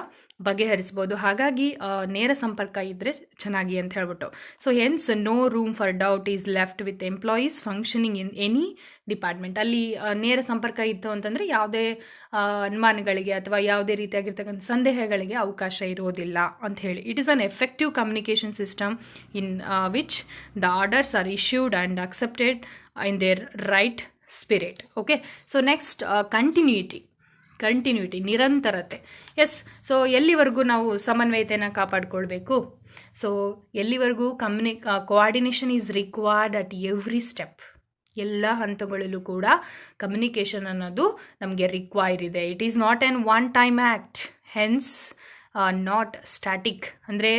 ಬಗೆಹರಿಸ್ಬೋದು. ಹಾಗಾಗಿ ನೇರ ಸಂಪರ್ಕ ಇದ್ದರೆ ಚೆನ್ನಾಗಿ ಅಂತ ಹೇಳ್ಬಿಟ್ಟು. So hence no room for doubt is left with employees functioning in any department. ಅಲ್ಲಿ ನೇರ ಸಂಪರ್ಕ ಇತ್ತು ಅಂತಂದರೆ ಯಾವುದೇ ಅನುಮಾನಗಳಿಗೆ ಅಥವಾ ಯಾವುದೇ ರೀತಿಯಾಗಿರ್ತಕ್ಕಂಥ ಸಂದೇಹಗಳಿಗೆ ಅವಕಾಶ ಇರೋದಿಲ್ಲ ಅಂತ ಹೇಳಿ. It is an effective communication system in which the orders are issued and accepted in their right spirit. Okay, so next continuity, ನಿರಂತರತೆ. ಎಸ್, ಸೊ ಎಲ್ಲಿವರೆಗೂ ನಾವು ಸಮನ್ವಯತೆಯನ್ನು ಕಾಪಾಡಿಕೊಳ್ಬೇಕು, ಸೊ ಎಲ್ಲಿವರೆಗೂ coordination is required at every step. ಎಲ್ಲ ಹಂತಗಳಲ್ಲೂ ಕೂಡ communication ಅನ್ನೋದು ನಮಗೆ ರಿಕ್ವೈರ್ ಇದೆ. It is not an one time act, hence not static. ಅಂದರೆ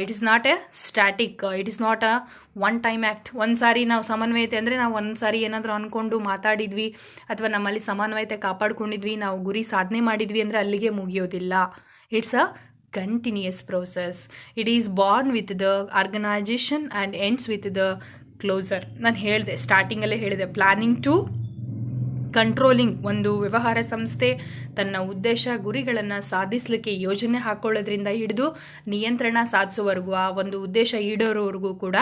it is not a static, it is not a one time act. ಒಂದು ಸಾರಿ ನಾವು ಸಮನ್ವಯತೆ ಅಂದರೆ ನಾವು ಒಂದು ಸಾರಿ ಏನಾದರೂ ಅಂದ್ಕೊಂಡು ಮಾತಾಡಿದ್ವಿ ಅಥವಾ ನಮ್ಮಲ್ಲಿ ಸಮನ್ವಯತೆ ಕಾಪಾಡ್ಕೊಂಡಿದ್ವಿ, ನಾವು ಗುರಿ ಸಾಧನೆ ಮಾಡಿದ್ವಿ ಅಂದರೆ ಅಲ್ಲಿಗೆ ಮುಗಿಯೋದಿಲ್ಲ. It's a continuous process. It is born with the organization and ends with the closure. ನಾನು ಹೇಳಿದೆ, ಸ್ಟಾರ್ಟಿಂಗಲ್ಲೇ ಹೇಳಿದೆ, ಪ್ಲಾನಿಂಗ್ ಟು ಕಂಟ್ರೋಲಿಂಗ್, ಒಂದು ವ್ಯವಹಾರ ಸಂಸ್ಥೆ ತನ್ನ ಉದ್ದೇಶ ಗುರಿಗಳನ್ನು ಸಾಧಿಸಲಿಕ್ಕೆ ಯೋಜನೆ ಹಾಕೊಳ್ಳೋದ್ರಿಂದ ಹಿಡಿದು ನಿಯಂತ್ರಣ ಸಾಧಿಸುವವರೆಗೂ, ಆ ಒಂದು ಉದ್ದೇಶ ಈಡೇರೋವರೆಗೂ ಕೂಡ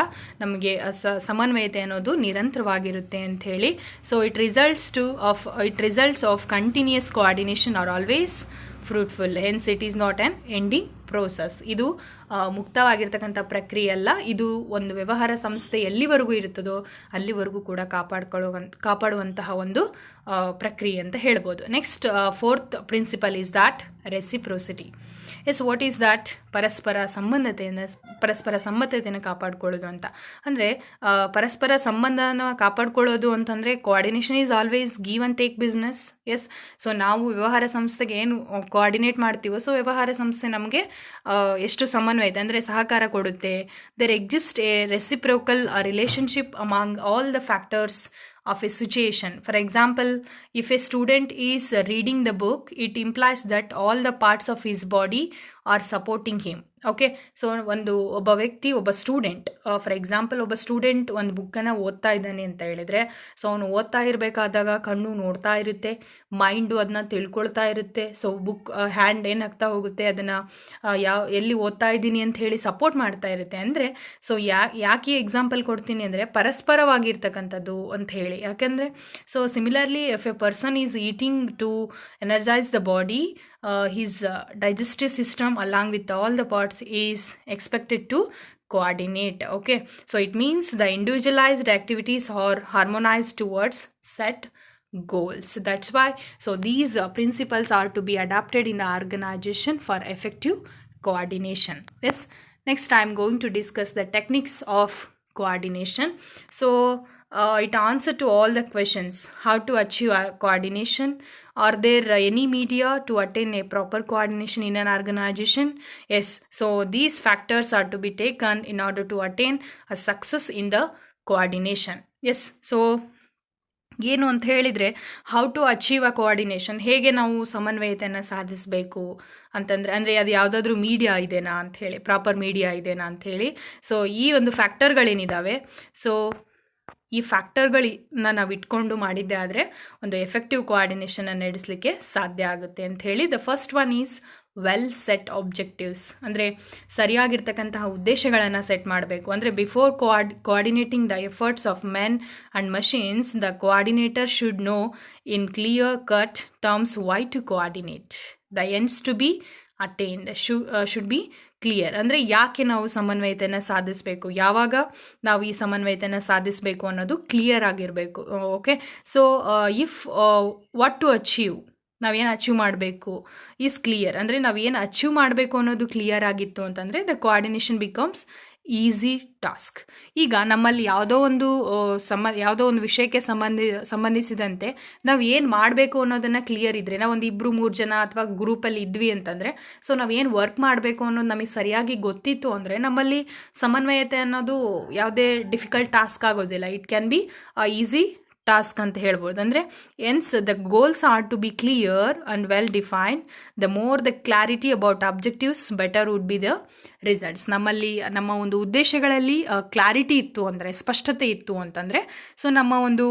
ನಮಗೆ ಸಮನ್ವಯತೆ ಅನ್ನೋದು ನಿರಂತರವಾಗಿರುತ್ತೆ ಅಂತ ಹೇಳಿ. So it results of continuous coordination are always fruitful, hence it is not an ending process. ಇದು ಮುಕ್ತವಾಗಿರ್ತಕ್ಕಂಥ ಪ್ರಕ್ರಿಯೆ ಅಲ್ಲ, ಇದು ಒಂದು ವ್ಯವಹಾರ ಸಂಸ್ಥೆ ಎಲ್ಲಿವರೆಗೂ ಇರುತ್ತದೋ ಅಲ್ಲಿವರೆಗೂ ಕೂಡ ಕಾಪಾಡುವಂತಹ ಒಂದು ಪ್ರಕ್ರಿಯೆ ಅಂತ ಹೇಳ್ಬೋದು. Next fourth principle is that reciprocity. Yes, what is that? ಪರಸ್ಪರ ಸಮ್ಮತತೆಯನ್ನು ಕಾಪಾಡ್ಕೊಳ್ಳೋದು ಅಂತ ಅಂದರೆ, ಪರಸ್ಪರ ಸಂಬಂಧನ ಕಾಪಾಡ್ಕೊಳ್ಳೋದು ಅಂತಂದರೆ coordination is always give and take business. Yes, so ನಾವು ವ್ಯವಹಾರ ಸಂಸ್ಥೆಗೆ ಏನು ಕೋಆರ್ಡಿನೇಟ್ ಮಾಡ್ತೀವೋ, ಸೊ ವ್ಯವಹಾರ ಸಂಸ್ಥೆ ನಮಗೆ ಎಷ್ಟು ಸಮನ್ವಯತೆ ಅಂದರೆ ಸಹಕಾರ ಕೊಡುತ್ತೆ. There exist a reciprocal relationship among all the factors of a situation. For example, if a student is reading the book, it implies that all the parts of his body are supporting him. Okay, so ಒಬ್ಬ ವ್ಯಕ್ತಿ, ಒಬ್ಬ student, for example ಒಬ್ಬ student ಒಂದು ಬುಕ್ಕನ್ನು ಓದ್ತಾ ಇದ್ದಾನೆ ಅಂತ ಹೇಳಿದರೆ, ಸೊ ಅವನು ಓದ್ತಾ ಇರಬೇಕಾದಾಗ ಕಣ್ಣು ನೋಡ್ತಾ ಇರುತ್ತೆ, ಮೈಂಡು ಅದನ್ನ ತಿಳ್ಕೊಳ್ತಾ ಇರುತ್ತೆ. ಸೊ ಬುಕ್ ಹ್ಯಾಂಡ್ ಏನಾಗ್ತಾ ಹೋಗುತ್ತೆ, ಅದನ್ನು ಎಲ್ಲಿ ಓದ್ತಾ ಇದ್ದೀನಿ ಅಂತ ಹೇಳಿ ಸಪೋರ್ಟ್ ಮಾಡ್ತಾ ಇರುತ್ತೆ. ಅಂದರೆ ಸೊ ಯಾಕೆ ಎಕ್ಸಾಂಪಲ್ ಕೊಡ್ತೀನಿ ಅಂದರೆ ಪರಸ್ಪರವಾಗಿರ್ತಕ್ಕಂಥದ್ದು ಅಂತ ಹೇಳಿ. ಯಾಕೆಂದರೆ so similarly if a person is eating to energize the body, his digestive system along with all the parts is expected to coordinate. Okay, so it means the individualized activities are harmonized towards set goals. That's why so these principles are to be adapted in the organization for effective coordination. Yes, next I am going to discuss the techniques of coordination. So it answers to all the questions. How to achieve coordination? Are there any media to attain a proper coordination in an organization? Yes, so these factors are to be taken in order to attain a success in the coordination. Yes, so ಏನು ಅಂತ ಹೇಳಿದರೆ, how to achieve a coordination, ಹೇಗೆ ನಾವು ಸಮನ್ವಯತೆಯನ್ನು ಸಾಧಿಸಬೇಕು ಅಂತಂದರೆ, ಅಂದರೆ ಅದು ಯಾವುದಾದ್ರೂ ಮೀಡಿಯಾ ಇದೆನಾ ಅಂಥೇಳಿ, ಪ್ರಾಪರ್ ಮೀಡಿಯಾ ಇದೆನಾ ಅಂಥೇಳಿ. ಸೊ ಈ ಒಂದು ಫ್ಯಾಕ್ಟರ್ಗಳೇನಿದ್ದಾವೆ, ಸೊ ಈ ಫ್ಯಾಕ್ಟರ್ಗಳನ್ನ ನಾವು ಇಟ್ಕೊಂಡು ಮಾಡಿದ್ದೆ ಆದರೆ ಒಂದು ಎಫೆಕ್ಟಿವ್ ಕೋಆರ್ಡಿನೇಷನ್ನ ನಡೆಸಲಿಕ್ಕೆ ಸಾಧ್ಯ ಆಗುತ್ತೆ ಅಂತ ಹೇಳಿ. The first one is well set objectives, ಅಂದರೆ ಸರಿಯಾಗಿರ್ತಕ್ಕಂತಹ ಉದ್ದೇಶಗಳನ್ನು ಸೆಟ್ ಮಾಡಬೇಕು. ಅಂದರೆ before coordinating the efforts of men and machines, the coordinator should know in clear cut terms why to coordinate. The ends to be attained should be clear. ಅಂದರೆ ಯಾಕೆ ನಾವು ಸಮನ್ವಯತೆಯನ್ನು ಸಾಧಿಸಬೇಕು, ಯಾವಾಗ ನಾವು ಈ ಸಮನ್ವಯತೆಯನ್ನು ಸಾಧಿಸಬೇಕು ಅನ್ನೋದು ಕ್ಲಿಯರ್ ಆಗಿರಬೇಕು. Okay, so if what to achieve, ನಾವೇನು ಅಚೀವ್ ಮಾಡಬೇಕು ಈಸ್ ಕ್ಲಿಯರ್. ಅಂದರೆ ನಾವೇನು ಅಚೀವ್ ಮಾಡಬೇಕು ಅನ್ನೋದು ಕ್ಲಿಯರ್ ಆಗಿತ್ತು ಅಂತಂದರೆ the coordination becomes easy task. ಈಗ ನಮ್ಮಲ್ಲಿ ಯಾವುದೋ ಒಂದು ವಿಷಯಕ್ಕೆ ಸಂಬಂಧಿಸಿದಂತೆ ನಾವು ಏನು ಮಾಡಬೇಕು ಅನ್ನೋದನ್ನು ಕ್ಲಿಯರ್ ಇದ್ದರೆ, ನಾವು ಒಂದು 2-3 ಜನ ಅಥವಾ ಗ್ರೂಪಲ್ಲಿ ಇದ್ವಿ ಅಂತಂದರೆ, ಸೊ ನಾವು ಏನು ವರ್ಕ್ ಮಾಡಬೇಕು ಅನ್ನೋದು ನಮಗೆ ಸರಿಯಾಗಿ ಗೊತ್ತಿತ್ತು ಅಂದರೆ ನಮ್ಮಲ್ಲಿ ಸಮನ್ವಯತೆ ಅನ್ನೋದು ಯಾವುದೇ ಡಿಫಿಕಲ್ಟ್ ಟಾಸ್ಕ್ ಆಗೋದಿಲ್ಲ. It can be easy task ಅಂತ ಹೇಳ್ಬೋದು. ಅಂದರೆ ends the goals are to be clear and well defined. The more the clarity about objectives better would be the results. ನಮ್ಮ ಒಂದು ಉದ್ದೇಶಗಳಲ್ಲಿ ಕ್ಲಾರಿಟಿ ಇತ್ತು ಅಂದರೆ, ಸ್ಪಷ್ಟತೆ ಇತ್ತು ಅಂತಂದರೆ, ಸೊ ನಮ್ಮ ಒಂದು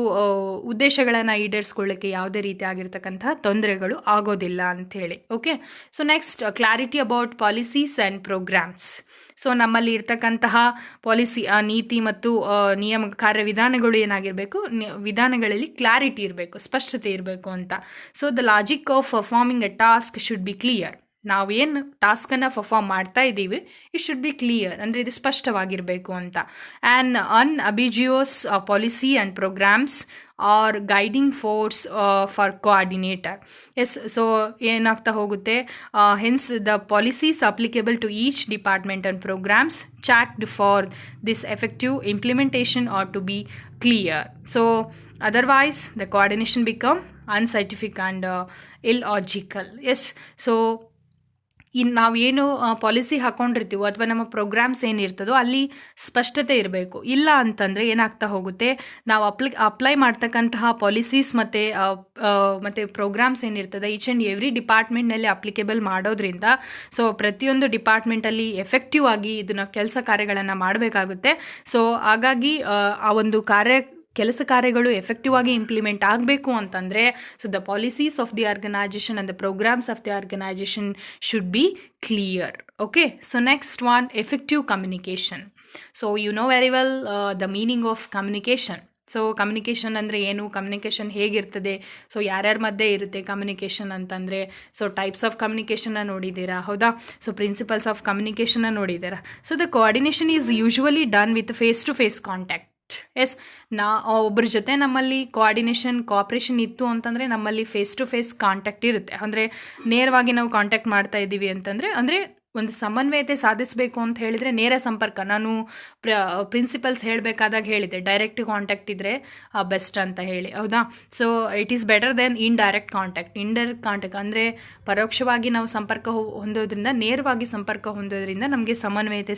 ಉದ್ದೇಶಗಳನ್ನು ಈಡೇರಿಸ್ಕೊಳ್ಳಿಕ್ಕೆ ಯಾವುದೇ ರೀತಿ ಆಗಿರ್ತಕ್ಕಂಥ ತೊಂದರೆಗಳು ಆಗೋದಿಲ್ಲ ಅಂಥೇಳಿ. Okay, so next clarity about policies and programs. So ನಮ್ಮಲ್ಲಿ ಇರ್ತಕ್ಕಂತಹ ಪಾಲಿಸಿ, ನೀತಿ ಮತ್ತು ನಿಯಮ ಕಾರ್ಯವಿಧಾನಗಳು ಏನಾಗಿರಬೇಕು, ವಿಧಾನಗಳಲ್ಲಿ ಕ್ಲಾರಿಟಿ ಇರಬೇಕು, ಸ್ಪಷ್ಟತೆ ಇರಬೇಕು ಅಂತ. So the logic of performing A task should be clear. ನಾವೇನು ಟಾಸ್ಕನ್ನು ಪರ್ಫಾರ್ಮ್ ಮಾಡ್ತಾ ಇದ್ದೀವಿ, ಇಟ್ ಶುಡ್ ಬಿ ಕ್ಲಿಯರ್, ಅಂದರೆ ಇದು ಸ್ಪಷ್ಟವಾಗಿರಬೇಕು ಅಂತ. And unambiguous policy and programs are guiding force for coordinator. Yes, so ಏನಾಗ್ತಾ ಹೋಗುತ್ತೆ, hence the policies applicable to each department and programs checked for this effective implementation or to be clear. So otherwise the coordination become unscientific and illogical. Yes, so ನಾವೇನು policy ಹಾಕ್ಕೊಂಡಿರ್ತೀವೋ ಅಥವಾ ನಮ್ಮ programmes ಏನಿರ್ತದೋ ಅಲ್ಲಿ ಸ್ಪಷ್ಟತೆ ಇರಬೇಕು. ಇಲ್ಲ ಅಂತಂದರೆ ಏನಾಗ್ತಾ ಹೋಗುತ್ತೆ, ನಾವು ಅಪ್ಲೈ ಮಾಡ್ತಕ್ಕಂತಹ ಪಾಲಿಸೀಸ್ ಮತ್ತು ಪ್ರೋಗ್ರಾಮ್ಸ್ ಏನಿರ್ತದೆ ಈಚ್ ಆ್ಯಂಡ್ ಎವ್ರಿ ಡಿಪಾರ್ಟ್ಮೆಂಟ್ನಲ್ಲಿ ಅಪ್ಲಿಕೇಬಲ್ ಮಾಡೋದ್ರಿಂದ, ಸೊ ಪ್ರತಿಯೊಂದು ಡಿಪಾರ್ಟ್ಮೆಂಟಲ್ಲಿ ಎಫೆಕ್ಟಿವ್ ಆಗಿ ಇದನ್ನು ಕೆಲಸ ಕಾರ್ಯಗಳನ್ನು ಮಾಡಬೇಕಾಗುತ್ತೆ. ಸೊ ಹಾಗಾಗಿ ಆ ಒಂದು ಕೆಲಸ ಕಾರ್ಯಗಳು ಎಫೆಕ್ಟಿವ್ ಆಗಿ ಇಂಪ್ಲಿಮೆಂಟ್ ಆಗಬೇಕು ಅಂತಂದರೆ so the policies of the organisation and the programmes of the organisation should be clear. Okay, so next one, effective communication. So you know very well the meaning of communication. So communication ಅಂದರೆ ಏನು, communication ಹೇಗಿರ್ತದೆ, so ಯಾರ್ಯಾರ ಮಧ್ಯೆ ಇರುತ್ತೆ communication ಅಂತಂದರೆ, so types of ಕಮ್ಯುನಿಕೇಷನ್ನ ನೋಡಿದ್ದೀರಾ, ಹೌದಾ? ಸೊ ಪ್ರಿನ್ಸಿಪಲ್ಸ್ ಆಫ್ ಕಮ್ಯುನಿಕೇಷನ್ನ ನೋಡಿದ್ದೀರಾ. So the coordination is usually done with face to face contact. Yes, ಒಬ್ಬರ ಜೊತೆ ನಮ್ಮಲ್ಲಿ ಕೋಆಪ್ರೇಷನ್ ಇತ್ತು ಅಂತಂದರೆ ನಮ್ಮಲ್ಲಿ ಫೇಸ್ ಟು ಫೇಸ್ ಕಾಂಟ್ಯಾಕ್ಟ್ ಇರುತ್ತೆ. ಅಂದರೆ ನೇರವಾಗಿ ನಾವು ಕಾಂಟ್ಯಾಕ್ಟ್ ಮಾಡ್ತಾ ಇದ್ದೀವಿ ಅಂತಂದರೆ, ಅಂದರೆ ಒಂದು ಸಮನ್ವಯತೆ ಸಾಧಿಸಬೇಕು ಅಂತ ಹೇಳಿದರೆ ನೇರ ಸಂಪರ್ಕ. ನಾನು ಪ್ರಿನ್ಸಿಪಲ್ಸ್ ಹೇಳಬೇಕಾದಾಗ ಹೇಳಿದೆ, ಡೈರೆಕ್ಟ್ ಕಾಂಟ್ಯಾಕ್ಟ್ ಇದ್ದರೆ ಬೆಸ್ಟ್ ಅಂತ ಹೇಳಿ, ಹೌದಾ? So it is better than indirect contact. Indirect contact ಅಂದರೆ ಪರೋಕ್ಷವಾಗಿ ನಾವು ಸಂಪರ್ಕ ಹೊಂದೋದ್ರಿಂದ, ನೇರವಾಗಿ ಸಂಪರ್ಕ ಹೊಂದೋದ್ರಿಂದ ನಮಗೆ ಸಮನ್ವಯತೆ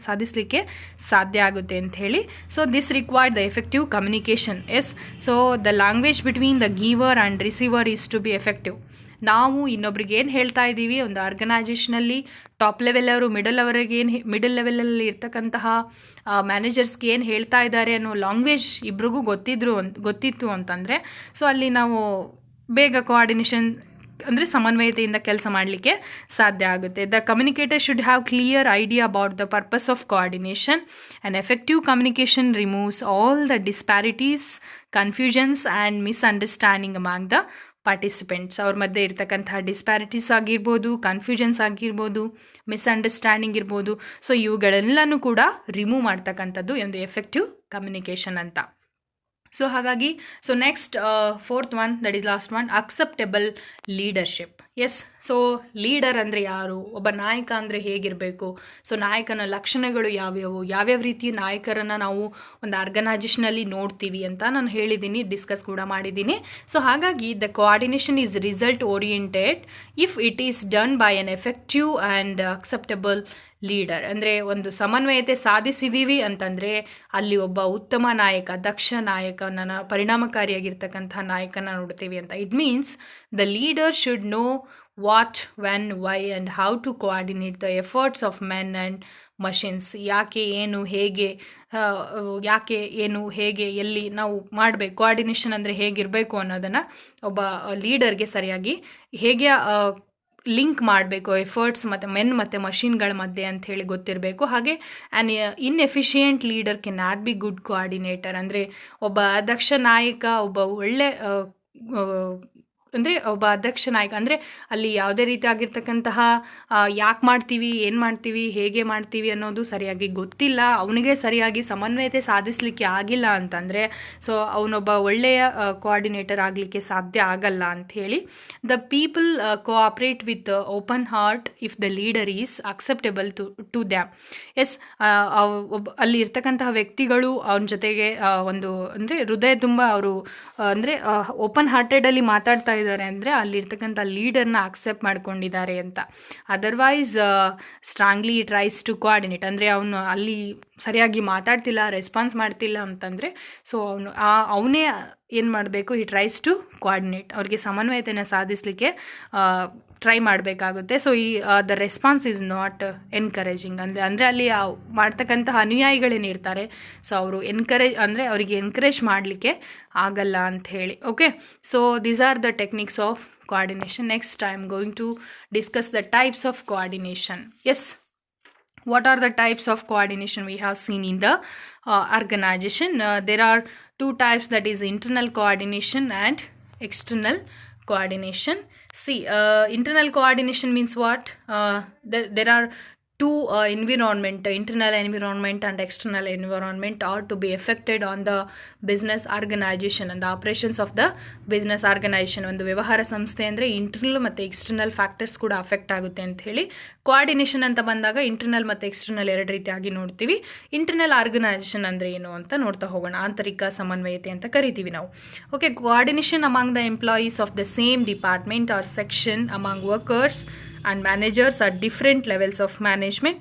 ಸಾಧಿಸಲಿಕ್ಕೆ ಸಾಧ್ಯ ಆಗುತ್ತೆ ಅಂತ ಹೇಳಿ. So this required the effective communication. Yes, so the language between the giver and receiver is to be effective. ನಾವು ಇನ್ನೊಬ್ರಿಗೆ ಏನು ಹೇಳ್ತಾ ಇದ್ದೀವಿ, ಒಂದು ಆರ್ಗನೈಜೇಷನಲ್ಲಿ ಟಾಪ್ ಲೆವೆಲ್ ಅವರು ಮಿಡಲ್ ಲೆವೆಲಲ್ಲಿ ಇರ್ತಕ್ಕಂತಹ ಮ್ಯಾನೇಜರ್ಸ್ಗೆ ಏನು ಹೇಳ್ತಾ ಇದ್ದಾರೆ ಅನ್ನೋ ಲ್ಯಾಂಗ್ವೇಜ್ ಇಬ್ರಿಗೂ ಗೊತ್ತಿತ್ತು ಅಂತಂದರೆ ಸೊ ಅಲ್ಲಿ ನಾವು ಬೇಗ ಕೋಆರ್ಡಿನೇಷನ್ ಅಂದರೆ ಸಮನ್ವಯತೆಯಿಂದ ಕೆಲಸ ಮಾಡಲಿಕ್ಕೆ ಸಾಧ್ಯ ಆಗುತ್ತೆ. The communicator should have clear idea about the purpose of coordination. And effective communication removes all the disparities, confusions and misunderstanding among the participants. ಅವ್ರ ಮಧ್ಯೆ ಇರ್ತಕ್ಕಂತಹ ಡಿಸ್ಪ್ಯಾರಿಟೀಸ್ ಆಗಿರ್ಬೋದು, ಕನ್ಫ್ಯೂಷನ್ಸ್ ಆಗಿರ್ಬೋದು, ಮಿಸ್ಅಂಡರ್ಸ್ಟ್ಯಾಂಡಿಂಗ್ ಇರ್ಬೋದು. ಸೊ ಇವುಗಳೆಲ್ಲನೂ ಕೂಡ ರಿಮೂವ್ ಮಾಡ್ತಕ್ಕಂಥದ್ದು ಒಂದು ಎಫೆಕ್ಟಿವ್ ಕಮ್ಯುನಿಕೇಷನ್ ಅಂತ. ಸೊ ಹಾಗಾಗಿ so next fourth one, that is last one, acceptable leadership. Yes, so leader ಅಂದರೆ ಯಾರು, ಒಬ್ಬ ನಾಯಕ ಅಂದರೆ ಹೇಗಿರಬೇಕು, ಸೊ ನಾಯಕನ ಲಕ್ಷಣಗಳು ಯಾವ್ಯಾವ ರೀತಿ ನಾಯಕರನ್ನು ನಾವು ಒಂದು ಆರ್ಗನೈಜೇಷನಲ್ಲಿ ನೋಡ್ತೀವಿ ಅಂತ ನಾನು ಹೇಳಿದ್ದೀನಿ, ಡಿಸ್ಕಸ್ ಕೂಡ ಮಾಡಿದ್ದೀನಿ. ಸೊ ಹಾಗಾಗಿ the coordination is result oriented if it is done by an effective and acceptable leader. ಅಂದರೆ ಒಂದು ಸಮನ್ವಯತೆ ಸಾಧಿಸಿದ್ದೀವಿ ಅಂತಂದರೆ ಅಲ್ಲಿ ಒಬ್ಬ ಉತ್ತಮ ನಾಯಕ, ದಕ್ಷ ನಾಯಕನ, ಪರಿಣಾಮಕಾರಿಯಾಗಿರ್ತಕ್ಕಂಥ ನಾಯಕನ ನೋಡ್ತೀವಿ ಅಂತ. It means the leader should know what, when, why and how to coordinate the efforts of men and machines. ಯಾಕೆ, ಏನು, ಹೇಗೆ, ಎಲ್ಲಿ ನಾವು ಮಾಡಬೇಕು, ಕೋಆರ್ಡಿನೇಷನ್ ಅಂದರೆ ಹೇಗಿರಬೇಕು ಅನ್ನೋದನ್ನು ಒಬ್ಬ ಲೀಡರ್ಗೆ ಸರಿಯಾಗಿ ಹೇಗೆ ಲಿಂಕ್ ಮಾಡಬೇಕು, ಎಫರ್ಟ್ಸ್ ಮತ್ತು ಮೆನ್ ಮತ್ತು ಮಷಿನ್ಗಳ ಮಧ್ಯೆ ಅಂತ ಹೇಳಿ ಗೊತ್ತಿರಬೇಕು. ಹಾಗೆ an inefficient leader can not be good coordinator. ಅಂದರೆ ಒಬ್ಬ ಅಧ್ಯಕ್ಷ ನಾಯಕ, ಒಬ್ಬ ಒಳ್ಳೆ ಅಂದರೆ ಒಬ್ಬ ಅಧ್ಯಕ್ಷ ನಾಯಕ ಅಂದರೆ ಅಲ್ಲಿ ಯಾವುದೇ ರೀತಿ ಆಗಿರ್ತಕ್ಕಂತಹ ಯಾಕೆ ಮಾಡ್ತೀವಿ, ಏನು ಮಾಡ್ತೀವಿ, ಹೇಗೆ ಮಾಡ್ತೀವಿ ಅನ್ನೋದು ಸರಿಯಾಗಿ ಗೊತ್ತಿಲ್ಲ, ಅವನಿಗೆ ಸರಿಯಾಗಿ ಸಮನ್ವಯತೆ ಸಾಧಿಸಲಿಕ್ಕೆ ಆಗಿಲ್ಲ ಅಂತಂದರೆ ಸೊ ಅವನೊಬ್ಬ ಒಳ್ಳೆಯ ಕೋಆರ್ಡಿನೇಟರ್ ಆಗಲಿಕ್ಕೆ ಸಾಧ್ಯ ಆಗಲ್ಲ ಅಂಥೇಳಿ. The people cooperate with open heart if the leader is acceptable to them. Yes, ಅಲ್ಲಿ ಇರ್ತಕ್ಕಂತಹ ವ್ಯಕ್ತಿಗಳು ಅವನ ಜೊತೆಗೆ ಒಂದು ಅಂದರೆ ಹೃದಯ ತುಂಬ ಅವರು ಅಂದರೆ ಓಪನ್ ಹಾರ್ಟೆಡಲ್ಲಿ ಮಾತಾಡ್ತಾ ಇದ್ದಾರೆ ಅಂದರೆ ಅಲ್ಲಿರ್ತಕ್ಕಂಥ ಲೀಡರ್ನ ಅಕ್ಸೆಪ್ಟ್ ಮಾಡ್ಕೊಂಡಿದ್ದಾರೆ ಅಂತ. Otherwise strongly tries to coordinate ಅಂದರೆ ಅವನು ಅಲ್ಲಿ ಸರಿಯಾಗಿ ಮಾತಾಡ್ತಿಲ್ಲ, ರೆಸ್ಪಾನ್ಸ್ ಮಾಡ್ತಿಲ್ಲ ಅಂತಂದರೆ ಸೊ ಅವನೇ ಏನು ಮಾಡಬೇಕು, ಈ ಟ್ರೈಸ್ ಟು ಕೋಆರ್ಡಿನೇಟ್, ಅವ್ರಿಗೆ ಸಮನ್ವಯತೆಯನ್ನು ಸಾಧಿಸಲಿಕ್ಕೆ ಟ್ರೈ ಮಾಡಬೇಕಾಗುತ್ತೆ. So the response is not encouraging. ಅಂದರೆ ಅಲ್ಲಿ ಮಾಡ್ತಕ್ಕಂತಹ ಅನುಯಾಯಿಗಳೇನಿರ್ತಾರೆ ಸೊ ಅವರು ಅವರಿಗೆ ಎನ್ಕರೇಜ್ ಮಾಡಲಿಕ್ಕೆ ಆಗಲ್ಲ ಅಂತ ಹೇಳಿ. Okay, so these are the techniques of coordination. Next I am going to discuss the types of coordination. Yes, what are the types of coordination we have seen in the organization? There are two types, that is internal coordination and external coordination. See, internal coordination means what? There are two internal environment and external environment are to be affected on the business organization and the operations of the business organization. ಒಂದು ವ್ಯವಹಾರ ಸಂಸ್ಥೆ ಅಂದರೆ internal ಮತ್ತು external factors ಕೂಡ affect ಆಗುತ್ತೆ ಅಂತ ಹೇಳಿ. Coordination ಅಂತ ಬಂದಾಗ ಇಂಟರ್ನಲ್ ಮತ್ತು ಎಕ್ಸ್ಟರ್ನಲ್ ಎರಡು ರೀತಿಯಾಗಿ ನೋಡ್ತೀವಿ. ಇಂಟರ್ನಲ್ ಆರ್ಗನೈಸೇಷನ್ ಅಂದರೆ ಏನು ಅಂತ ನೋಡ್ತಾ ಹೋಗೋಣ. ಆಂತರಿಕ ಸಮನ್ವಯತೆ ಅಂತ ಕರಿತೀವಿ ನಾವು. Okay, coordination among the employees of the same department or section, among workers and managers at different levels of management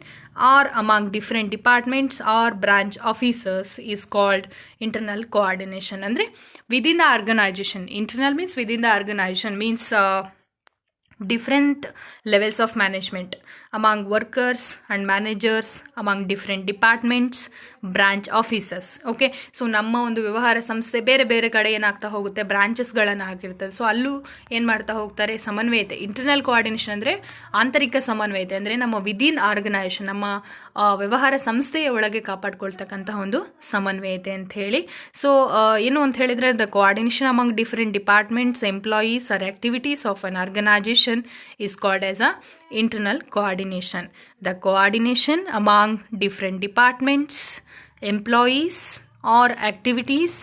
or among different departments or branch officers is called internal coordination. Andre within the organization, internal means within the organization means different levels of management among workers and managers, among different departments, branch offices. Okay, so ನಮ್ಮ ಒಂದು ವ್ಯವಹಾರ ಸಂಸ್ಥೆ ಬೇರೆ ಬೇರೆ ಕಡೆ ಏನಾಗ್ತಾ ಹೋಗುತ್ತೆ, ಬ್ರಾಂಚಸ್ಗಳನ್ನು ಆಗಿರ್ತದೆ. ಸೊ ಅಲ್ಲೂ ಏನು ಮಾಡ್ತಾ ಹೋಗ್ತಾರೆ, ಸಮನ್ವಯತೆ. ಇಂಟರ್ನಲ್ ಕೋಆರ್ಡಿನೇಷನ್ ಅಂದರೆ ಆಂತರಿಕ ಸಮನ್ವಯತೆ, ಅಂದರೆ ನಮ್ಮ ವಿದಿನ್ ಆರ್ಗನೈಸೇಷನ್, ನಮ್ಮ ವ್ಯವಹಾರ ಸಂಸ್ಥೆಯ ಒಳಗೆ ಕಾಪಾಡ್ಕೊಳ್ತಕ್ಕಂತಹ ಒಂದು ಸಮನ್ವಯತೆ ಅಂತ ಹೇಳಿ. ಸೊ ಏನು ಅಂತ ಹೇಳಿದರೆ, the coordination among different departments, employees or activities of an organisation is called as a internal coordination. The coordination among different departments, employees or activities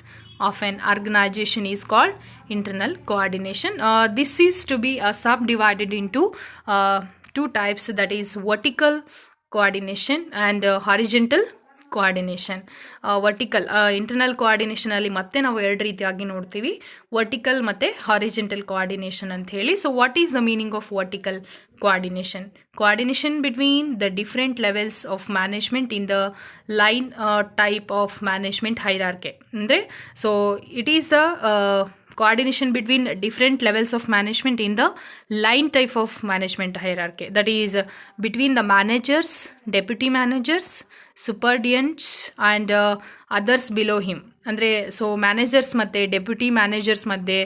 of an organization is called internal coordination. This is to be subdivided into two types, that is vertical coordination and horizontal coordination. Vertical internal ಕೋಆರ್ಡಿನೇಷನಲ್ಲಿ ಮತ್ತೆ ನಾವು ಎರಡು ರೀತಿಯಾಗಿ ನೋಡ್ತೀವಿ, vertical ಮತ್ತು horizontal coordination ಅಂತ ಹೇಳಿ. So what is the meaning of vertical coordination? Coordination between the different levels of management in the line type of management hierarchy. ಅಂದರೆ so it is the coordination between different levels of management in the line type of management hierarchy, that is between the managers, deputy managers, superintendents and others below him. ಅಂದರೆ so managers ಮತ್ತು deputy managers ಮಧ್ಯೆ,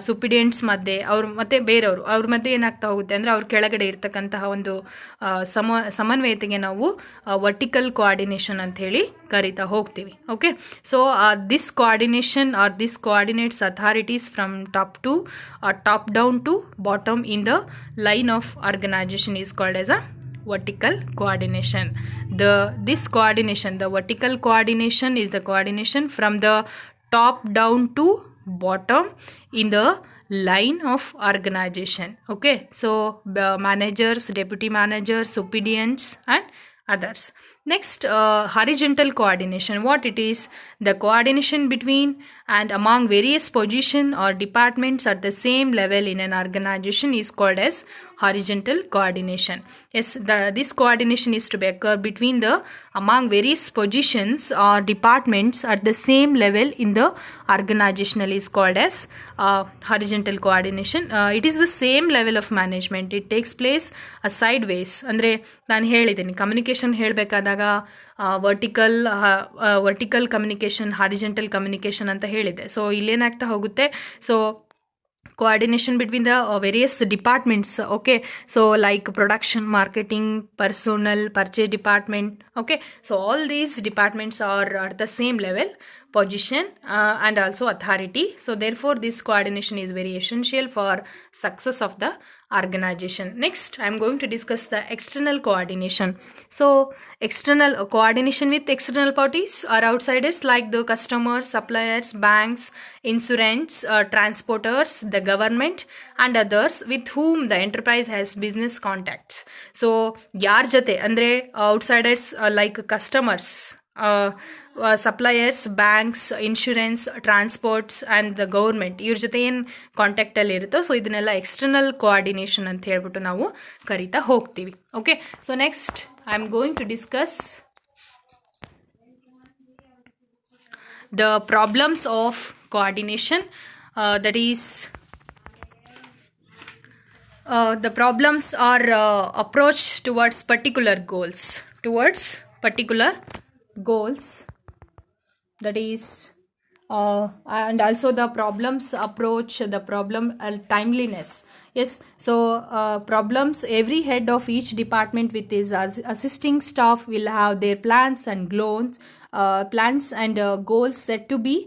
ಸುಪಿಡಿಯೆಂಟ್ಸ್ ಮಧ್ಯೆ, ಅವ್ರ ಮತ್ತು ಬೇರೆಯವರು ಅವ್ರ ಮಧ್ಯೆ ಏನಾಗ್ತಾ ಹೋಗುತ್ತೆ ಅಂದರೆ ಅವ್ರ ಕೆಳಗಡೆ ಇರ್ತಕ್ಕಂತಹ ಒಂದು ಸಮನ್ವಯತೆಗೆ ನಾವು ವರ್ಟಿಕಲ್ ಕೋಆರ್ಡಿನೇಷನ್ ಅಂತ ಹೇಳಿ ಕರಿತಾ ಹೋಗ್ತೀವಿ. Okay, so this coordination or this coordinates authorities from top down to bottom in the line of organisation is called as a vertical coordination. The vertical coordination is the coordination from the top down to bottom in the line of organization. Okay, so managers, deputy managers, superintendents and others. Next, horizontal coordination. What it is? The coordination between and among various positions or departments at the same level in an organization is called as horizontal coordination. Yes, this coordination is to be occur between the among various positions or departments at the same level in the organizational is called as horizontal coordination. It is the same level of management. It takes place sideways. ಅಂದರೆ ನಾನು ಹೇಳಿದ್ದೀನಿ, communication ಹೇಳಬೇಕಾದಾಗ vertical communication, horizontal communication ಅಂತ ಹೇಳಿದೆ. So ಇಲ್ಲೇನಾಗ್ತಾ ಹೋಗುತ್ತೆ, so coordination between the various departments. Okay, so like production, marketing, personnel, purchase department. Okay, so all these departments are at the same level, position and also authority. So therefore this coordination is very essential for success of the organization. Next, I am going to discuss the external coordination. So external coordination with external parties or outsiders like the customers, suppliers, banks, insurance, transporters, the government and others with whom the enterprise has business contacts. So ಯಾರ ಜೊತೆ ಅಂದರೆ outsiders like customers, suppliers, banks, insurance, transports and the government, ಇವ್ರ ಜೊತೆ ಏನು ಕಾಂಟ್ಯಾಕ್ಟಲ್ಲಿ ಇರುತ್ತೋ, so ಇದನ್ನೆಲ್ಲ external coordination ಅಂತ ಹೇಳ್ಬಿಟ್ಟು ನಾವು ಕರಿತಾ ಹೋಗ್ತೀವಿ. Okay, so next I am going to discuss the problems of coordination. That is the problems are approach towards particular goals, that is and also the problems approach, the problem timeliness. Yes, so problems, every head of each department with his assisting staff will have their plans and goals set to be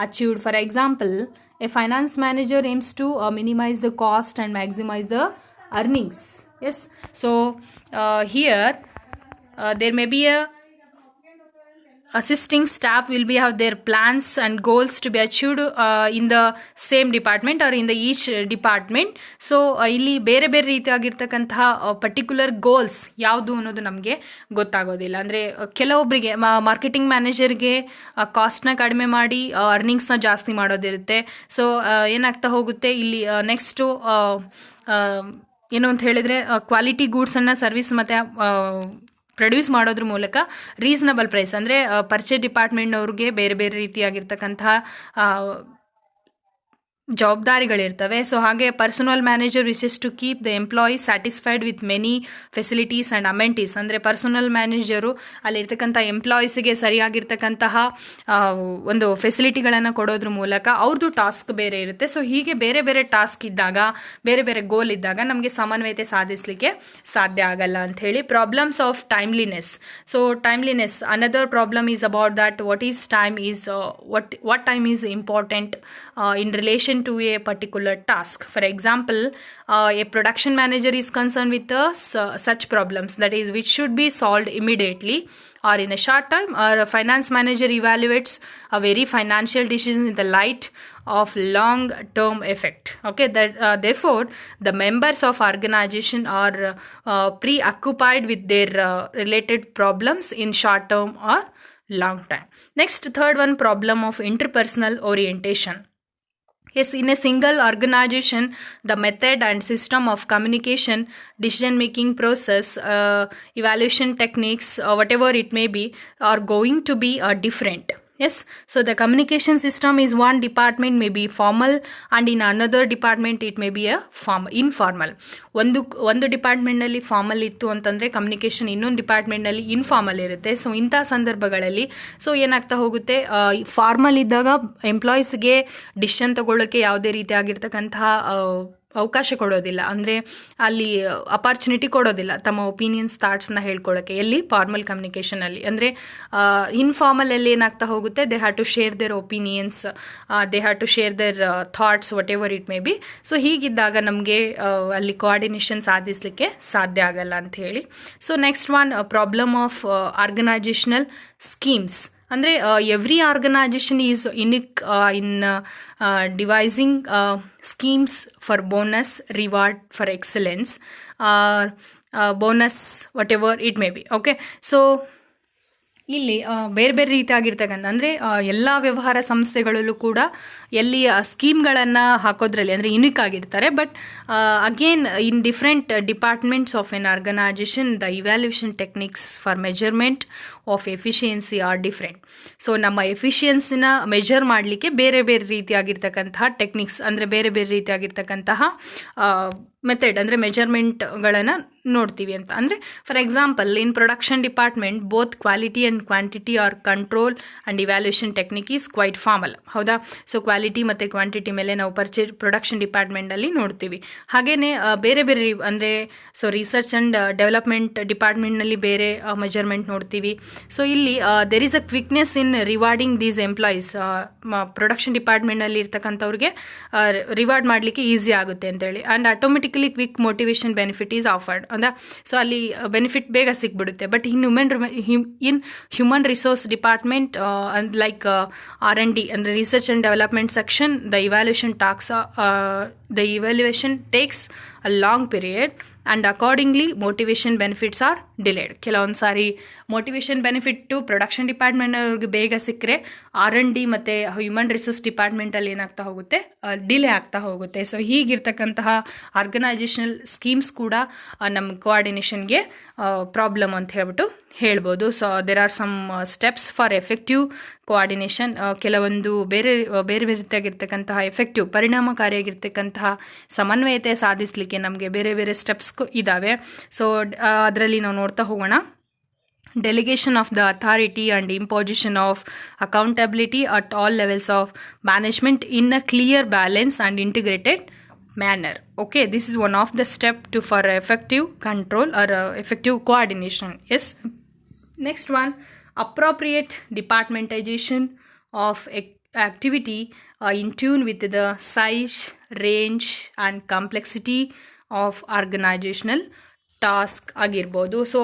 achieved. For example, a finance manager aims to minimize the cost and maximize the earnings. Yes, so here there may be a assisting staff will be have their plans and goals to be achieved in the same department or in the each department. So ಇಲ್ಲಿ ಬೇರೆ ಬೇರೆ ರೀತಿಯಾಗಿರ್ತಕ್ಕಂತಹ particular goals ಯಾವುದು ಅನ್ನೋದು ನಮಗೆ ಗೊತ್ತಾಗೋದಿಲ್ಲ. ಅಂದರೆ ಕೆಲವೊಬ್ಬರಿಗೆ marketing ಮ್ಯಾನೇಜರ್ಗೆ ಕಾಸ್ಟ್ನ ಕಡಿಮೆ ಮಾಡಿ ಅರ್ನಿಂಗ್ಸ್ನ ಜಾಸ್ತಿ ಮಾಡೋದಿರುತ್ತೆ. ಸೊ ಏನಾಗ್ತಾ ಹೋಗುತ್ತೆ ಇಲ್ಲಿ ನೆಕ್ಸ್ಟು ಏನು ಅಂತ ಹೇಳಿದರೆ ಕ್ವಾಲಿಟಿ ಗೂಡ್ಸನ್ನು ಸರ್ವಿಸ್ ಮತ್ತು ಪ್ರೊಡ್ಯೂಸ್ ಮಾಡೋದ್ರ ಮೂಲಕ ರೀಸನಬಲ್ ಪ್ರೈಸ್, ಅಂದರೆ ಪರ್ಚೇಸ್ ಡಿಪಾರ್ಟ್ಮೆಂಟ್ನವ್ರಿಗೆ ಬೇರೆ ಬೇರೆ ರೀತಿಯಾಗಿರ್ತಕ್ಕಂತಹ ಜವಾಬ್ದಾರಿಗಳಿರ್ತವೆ. ಸೊ ಹಾಗೆ personal manager wishes to keep the employees satisfied with many facilities and amenities. ಅಂದರೆ ಪರ್ಸನಲ್ ಮ್ಯಾನೇಜರು ಅಲ್ಲಿರ್ತಕ್ಕಂಥ ಎಂಪ್ಲಾಯೀಸಿಗೆ ಸರಿಯಾಗಿರ್ತಕ್ಕಂತಹ ಒಂದು ಫೆಸಿಲಿಟಿಗಳನ್ನು ಕೊಡೋದ್ರ ಮೂಲಕ ಅವ್ರದ್ದು ಟಾಸ್ಕ್ ಬೇರೆ ಇರುತ್ತೆ. ಸೊ ಹೀಗೆ ಬೇರೆ ಬೇರೆ ಟಾಸ್ಕ್ ಇದ್ದಾಗ, ಬೇರೆ ಬೇರೆ ಗೋಲ್ ಇದ್ದಾಗ ನಮಗೆ ಸಮನ್ವಯತೆ ಸಾಧಿಸಲಿಕ್ಕೆ ಸಾಧ್ಯ ಆಗಲ್ಲ ಅಂಥೇಳಿ. Problems of timeliness. So timeliness, another problem is about that what is time is what time is important in relation to a particular task. For example, a production manager is concerned with such problems, that is, which should be solved immediately or in a short time, or a finance manager evaluates a very financial decision in the light of long term effect. Okay, that therefore the members of organization are preoccupied with their related problems in short term or long time. Next, third one, problem of interpersonal orientation. Yes, in a single organization, the method and system of communication, decision making process, evaluation techniques, whatever it may be, are going to be different. Yes, so the communication system is one department may be formal, and in another department it may be a informal. ಒಂದು ಡಿಪಾರ್ಟ್ಮೆಂಟ್ನಲ್ಲಿ formal ಇತ್ತು ಅಂತಂದರೆ communication ಇನ್ನೊಂದು ಡಿಪಾರ್ಟ್ಮೆಂಟ್ನಲ್ಲಿ informal ಇರುತ್ತೆ. So ಇಂಥ ಸಂದರ್ಭಗಳಲ್ಲಿ so ಏನಾಗ್ತಾ ಹೋಗುತ್ತೆ, formal ಇದ್ದಾಗ ಎಂಪ್ಲಾಯೀಸ್ಗೆ ಡಿಸಿಷನ್ ತಗೊಳ್ಳೋಕ್ಕೆ ಯಾವುದೇ ರೀತಿಯಾಗಿರ್ತಕ್ಕಂತಹ ಅವಕಾಶ ಕೊಡೋದಿಲ್ಲ, ಅಂದರೆ ಅಲ್ಲಿ ಅಪಾರ್ಚುನಿಟಿ ಕೊಡೋದಿಲ್ಲ ತಮ್ಮ ಒಪಿನಿಯನ್ಸ್, ಥಾಟ್ಸ್ನ ಹೇಳ್ಕೊಳ್ಳೋಕ್ಕೆ. ಎಲ್ಲಿ ಫಾರ್ಮಲ್ ಕಮ್ಯುನಿಕೇಷನಲ್ಲಿ. ಅಂದರೆ ಇನ್ಫಾರ್ಮಲಲ್ಲಿ ಏನಾಗ್ತಾ ಹೋಗುತ್ತೆ, they have to share their opinions, they have to share their thoughts, whatever it may be. So ಹೀಗಿದ್ದಾಗ ನಮಗೆ ಅಲ್ಲಿ ಕೋಆರ್ಡಿನೇಷನ್ ಸಾಧಿಸಲಿಕ್ಕೆ ಸಾಧ್ಯ ಆಗಲ್ಲ ಅಂತ ಹೇಳಿ. So next one, problem of organizational schemes. ಅಂದರೆ every organization is unique in devising schemes for bonus, reward for excellence, bonus, whatever it may be. Okay, so ಇಲ್ಲಿ ಬೇರೆ ಬೇರೆ ರೀತಿಯಾಗಿರ್ತಕ್ಕಂಥ, ಅಂದರೆ ಎಲ್ಲ ವ್ಯವಹಾರ ಸಂಸ್ಥೆಗಳಲ್ಲೂ ಕೂಡ ಎಲ್ಲಿ ಸ್ಕೀಮ್ಗಳನ್ನು ಹಾಕೋದ್ರಲ್ಲಿ ಅಂದರೆ ಯುನಿಕ್ ಆಗಿರ್ತಾರೆ. But again in different departments of an organisation the evaluation techniques for measurement of efficiency are different. So ನಮ್ಮ ಎಫಿಷಿಯನ್ಸಿನ ಮೆಜರ್ ಮಾಡಲಿಕ್ಕೆ ಬೇರೆ ಬೇರೆ ರೀತಿಯಾಗಿರ್ತಕ್ಕಂತಹ ಟೆಕ್ನಿಕ್ಸ್, ಅಂದರೆ ಬೇರೆ ಬೇರೆ ರೀತಿಯಾಗಿರ್ತಕ್ಕಂತಹ ಮೆಥಡ್, ಅಂದರೆ ಮೆಜರ್ಮೆಂಟ್ಗಳನ್ನು ನೋಡ್ತೀವಿ ಅಂತ. ಅಂದರೆ for example, in production department both quality and quantity are control and evaluation technique is quite formal. ಹೌದಾ? ಸೊ ಕ್ವಾಲಿಟಿ ಮತ್ತು ಕ್ವಾಂಟಿಟಿ ಮೇಲೆ ನಾವು ಪ್ರೊಡಕ್ಷನ್ ಡಿಪಾರ್ಟ್ಮೆಂಟಲ್ಲಿ ನೋಡ್ತೀವಿ. ಹಾಗೆಯೇ ಬೇರೆ ಬೇರೆ ಅಂದರೆ ಸೊ ರಿಸರ್ಚ್ ಆ್ಯಂಡ್ ಡೆವಲಪ್ಮೆಂಟ್ ಡಿಪಾರ್ಟ್ಮೆಂಟ್ನಲ್ಲಿ ಬೇರೆ ಮೆಜರ್ಮೆಂಟ್ ನೋಡ್ತೀವಿ. ಸೊ ಇಲ್ಲಿ there is a quickness in rewarding these employees. Production ಡಿಪಾರ್ಟ್ಮೆಂಟ್ನಲ್ಲಿ ಇರ್ತಕ್ಕಂಥವ್ರಿಗೆ ರಿವಾರ್ಡ್ ಮಾಡಲಿಕ್ಕೆ ಈಸಿ ಆಗುತ್ತೆ ಅಂತೇಳಿ. And automatically quick motivation benefit is offered. ಅಂದ್ರೆ ಸೊ ಅಲ್ಲಿ ಬೆನಿಫಿಟ್ ಬೇಗ ಸಿಕ್ಬಿಡುತ್ತೆ. But in human resource department like R&D ಅಂದರೆ research and development section, the evaluation takes a long period and accordingly motivation benefits are delayed. ಕೆಲವೊಂದು ಸಾರಿ motivation benefit production ಡಿಪಾರ್ಟ್ಮೆಂಟವ್ರಿಗೆ ಬೇಗ ಸಿಕ್ಕರೆ R&D ಮತ್ತು ಹ್ಯೂಮನ್ ರಿಸೋರ್ಸ್ ಡಿಪಾರ್ಟ್ಮೆಂಟಲ್ಲಿ ಏನಾಗ್ತಾ ಹೋಗುತ್ತೆ, ಡಿಲೇ ಆಗ್ತಾ ಹೋಗುತ್ತೆ. ಸೊ ಹೀಗಿರ್ತಕ್ಕಂತಹ ಆರ್ಗನೈಜೇಷನಲ್ ಸ್ಕೀಮ್ಸ್ ಕೂಡ ನಮ್ಮ ಕೋಆರ್ಡಿನೇಷನ್ಗೆ ಪ್ರಾಬ್ಲಮ್ ಅಂತ ಹೇಳ್ಬೋದು. So there are some steps for effective coordination. ಕೆಲವೊಂದು ಬೇರೆ ಬೇರೆ ರೀತಿಯಾಗಿರ್ತಕ್ಕಂತಹ ಎಫೆಕ್ಟಿವ್, ಪರಿಣಾಮಕಾರಿಯಾಗಿರ್ತಕ್ಕಂತಹ ಸಮನ್ವಯತೆ ಸಾಧಿಸಲಿಕ್ಕೆ ನಮಗೆ ಬೇರೆ ಬೇರೆ ಸ್ಟೆಪ್ಸ್ ಇದ್ದಾವೆ. ಸೊ ಅದರಲ್ಲಿ ನಾವು ನೋಡ್ತಾ ಹೋಗೋಣ. Delegation of the authority and imposition of accountability at all levels of management in a clear, balanced and integrated manner. Okay, this is one of the step for effective control or effective coordination. Yes. Next one, appropriate departmentization of activity in tune with the size, range and complexity of organizational task ಆಗಿರ್ಬೋದು. So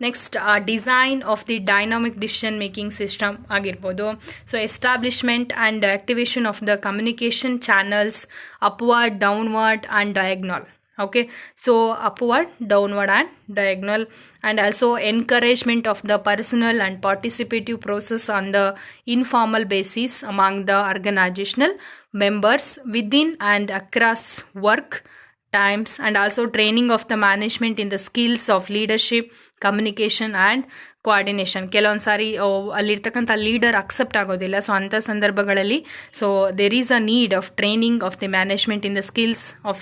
next design of the dynamic decision making system ಆಗಿರ್ಬೋದು. So establishment and activation of the communication channels upward, downward and diagonal. Okay, so upward, downward and diagonal, and also encouragement of the personal and participative process on the informal basis among the organizational members within and across work times, and also training of the management in the skills of leadership, communication and coordination. ಕೆಲವೊಂದು ಸಾರಿ ಅಲ್ಲಿರ್ತಕ್ಕಂಥ leader accept ಆಗೋದಿಲ್ಲ. So ಅಂಥ ಸಂದರ್ಭಗಳಲ್ಲಿ so there is a need of training of the management in the skills of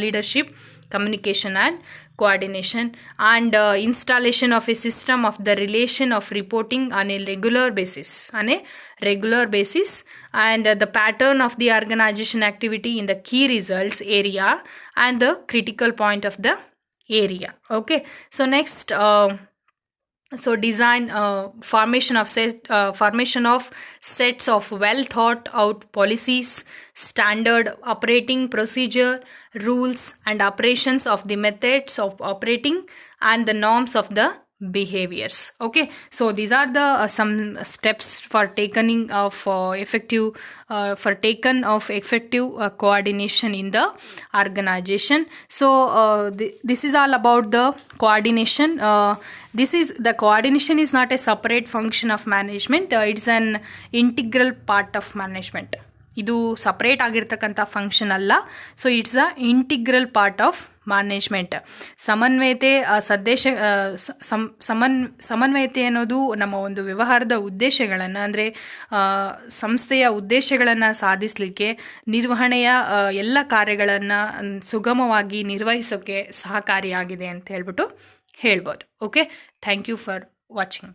leadership, communication and coordination, and installation of a system of the relation of reporting on a regular basis, and the pattern of the organization activity in the key results area and the critical point of the area. Okay, so next so design formation of sets of well thought out policies, standard operating procedure, rules and operations of the methods of operating and the norms of the behaviors. Okay, so these are the some steps for taking of effective coordination in the organization. So this is all about the coordination. The coordination is not a separate function of management. It's an integral part of management. ಇದು separate ಆಗಿರ್ತಕ್ಕಂಥ function ಅಲ್ಲ. So it's a integral part of management. ಸಮನ್ವಯತೆ ಅನ್ನೋದು ನಮ್ಮ ಒಂದು ವ್ಯವಹಾರದ ಉದ್ದೇಶಗಳನ್ನು, ಅಂದರೆ ಸಂಸ್ಥೆಯ ಉದ್ದೇಶಗಳನ್ನು ಸಾಧಿಸಲಿಕ್ಕೆ ನಿರ್ವಹಣೆಯ ಎಲ್ಲ ಕಾರ್ಯಗಳನ್ನು ಸುಗಮವಾಗಿ ನಿರ್ವಹಿಸೋಕ್ಕೆ ಸಹಕಾರಿಯಾಗಿದೆ ಅಂತ ಹೇಳ್ಬೋದು. Okay, thank you for watching.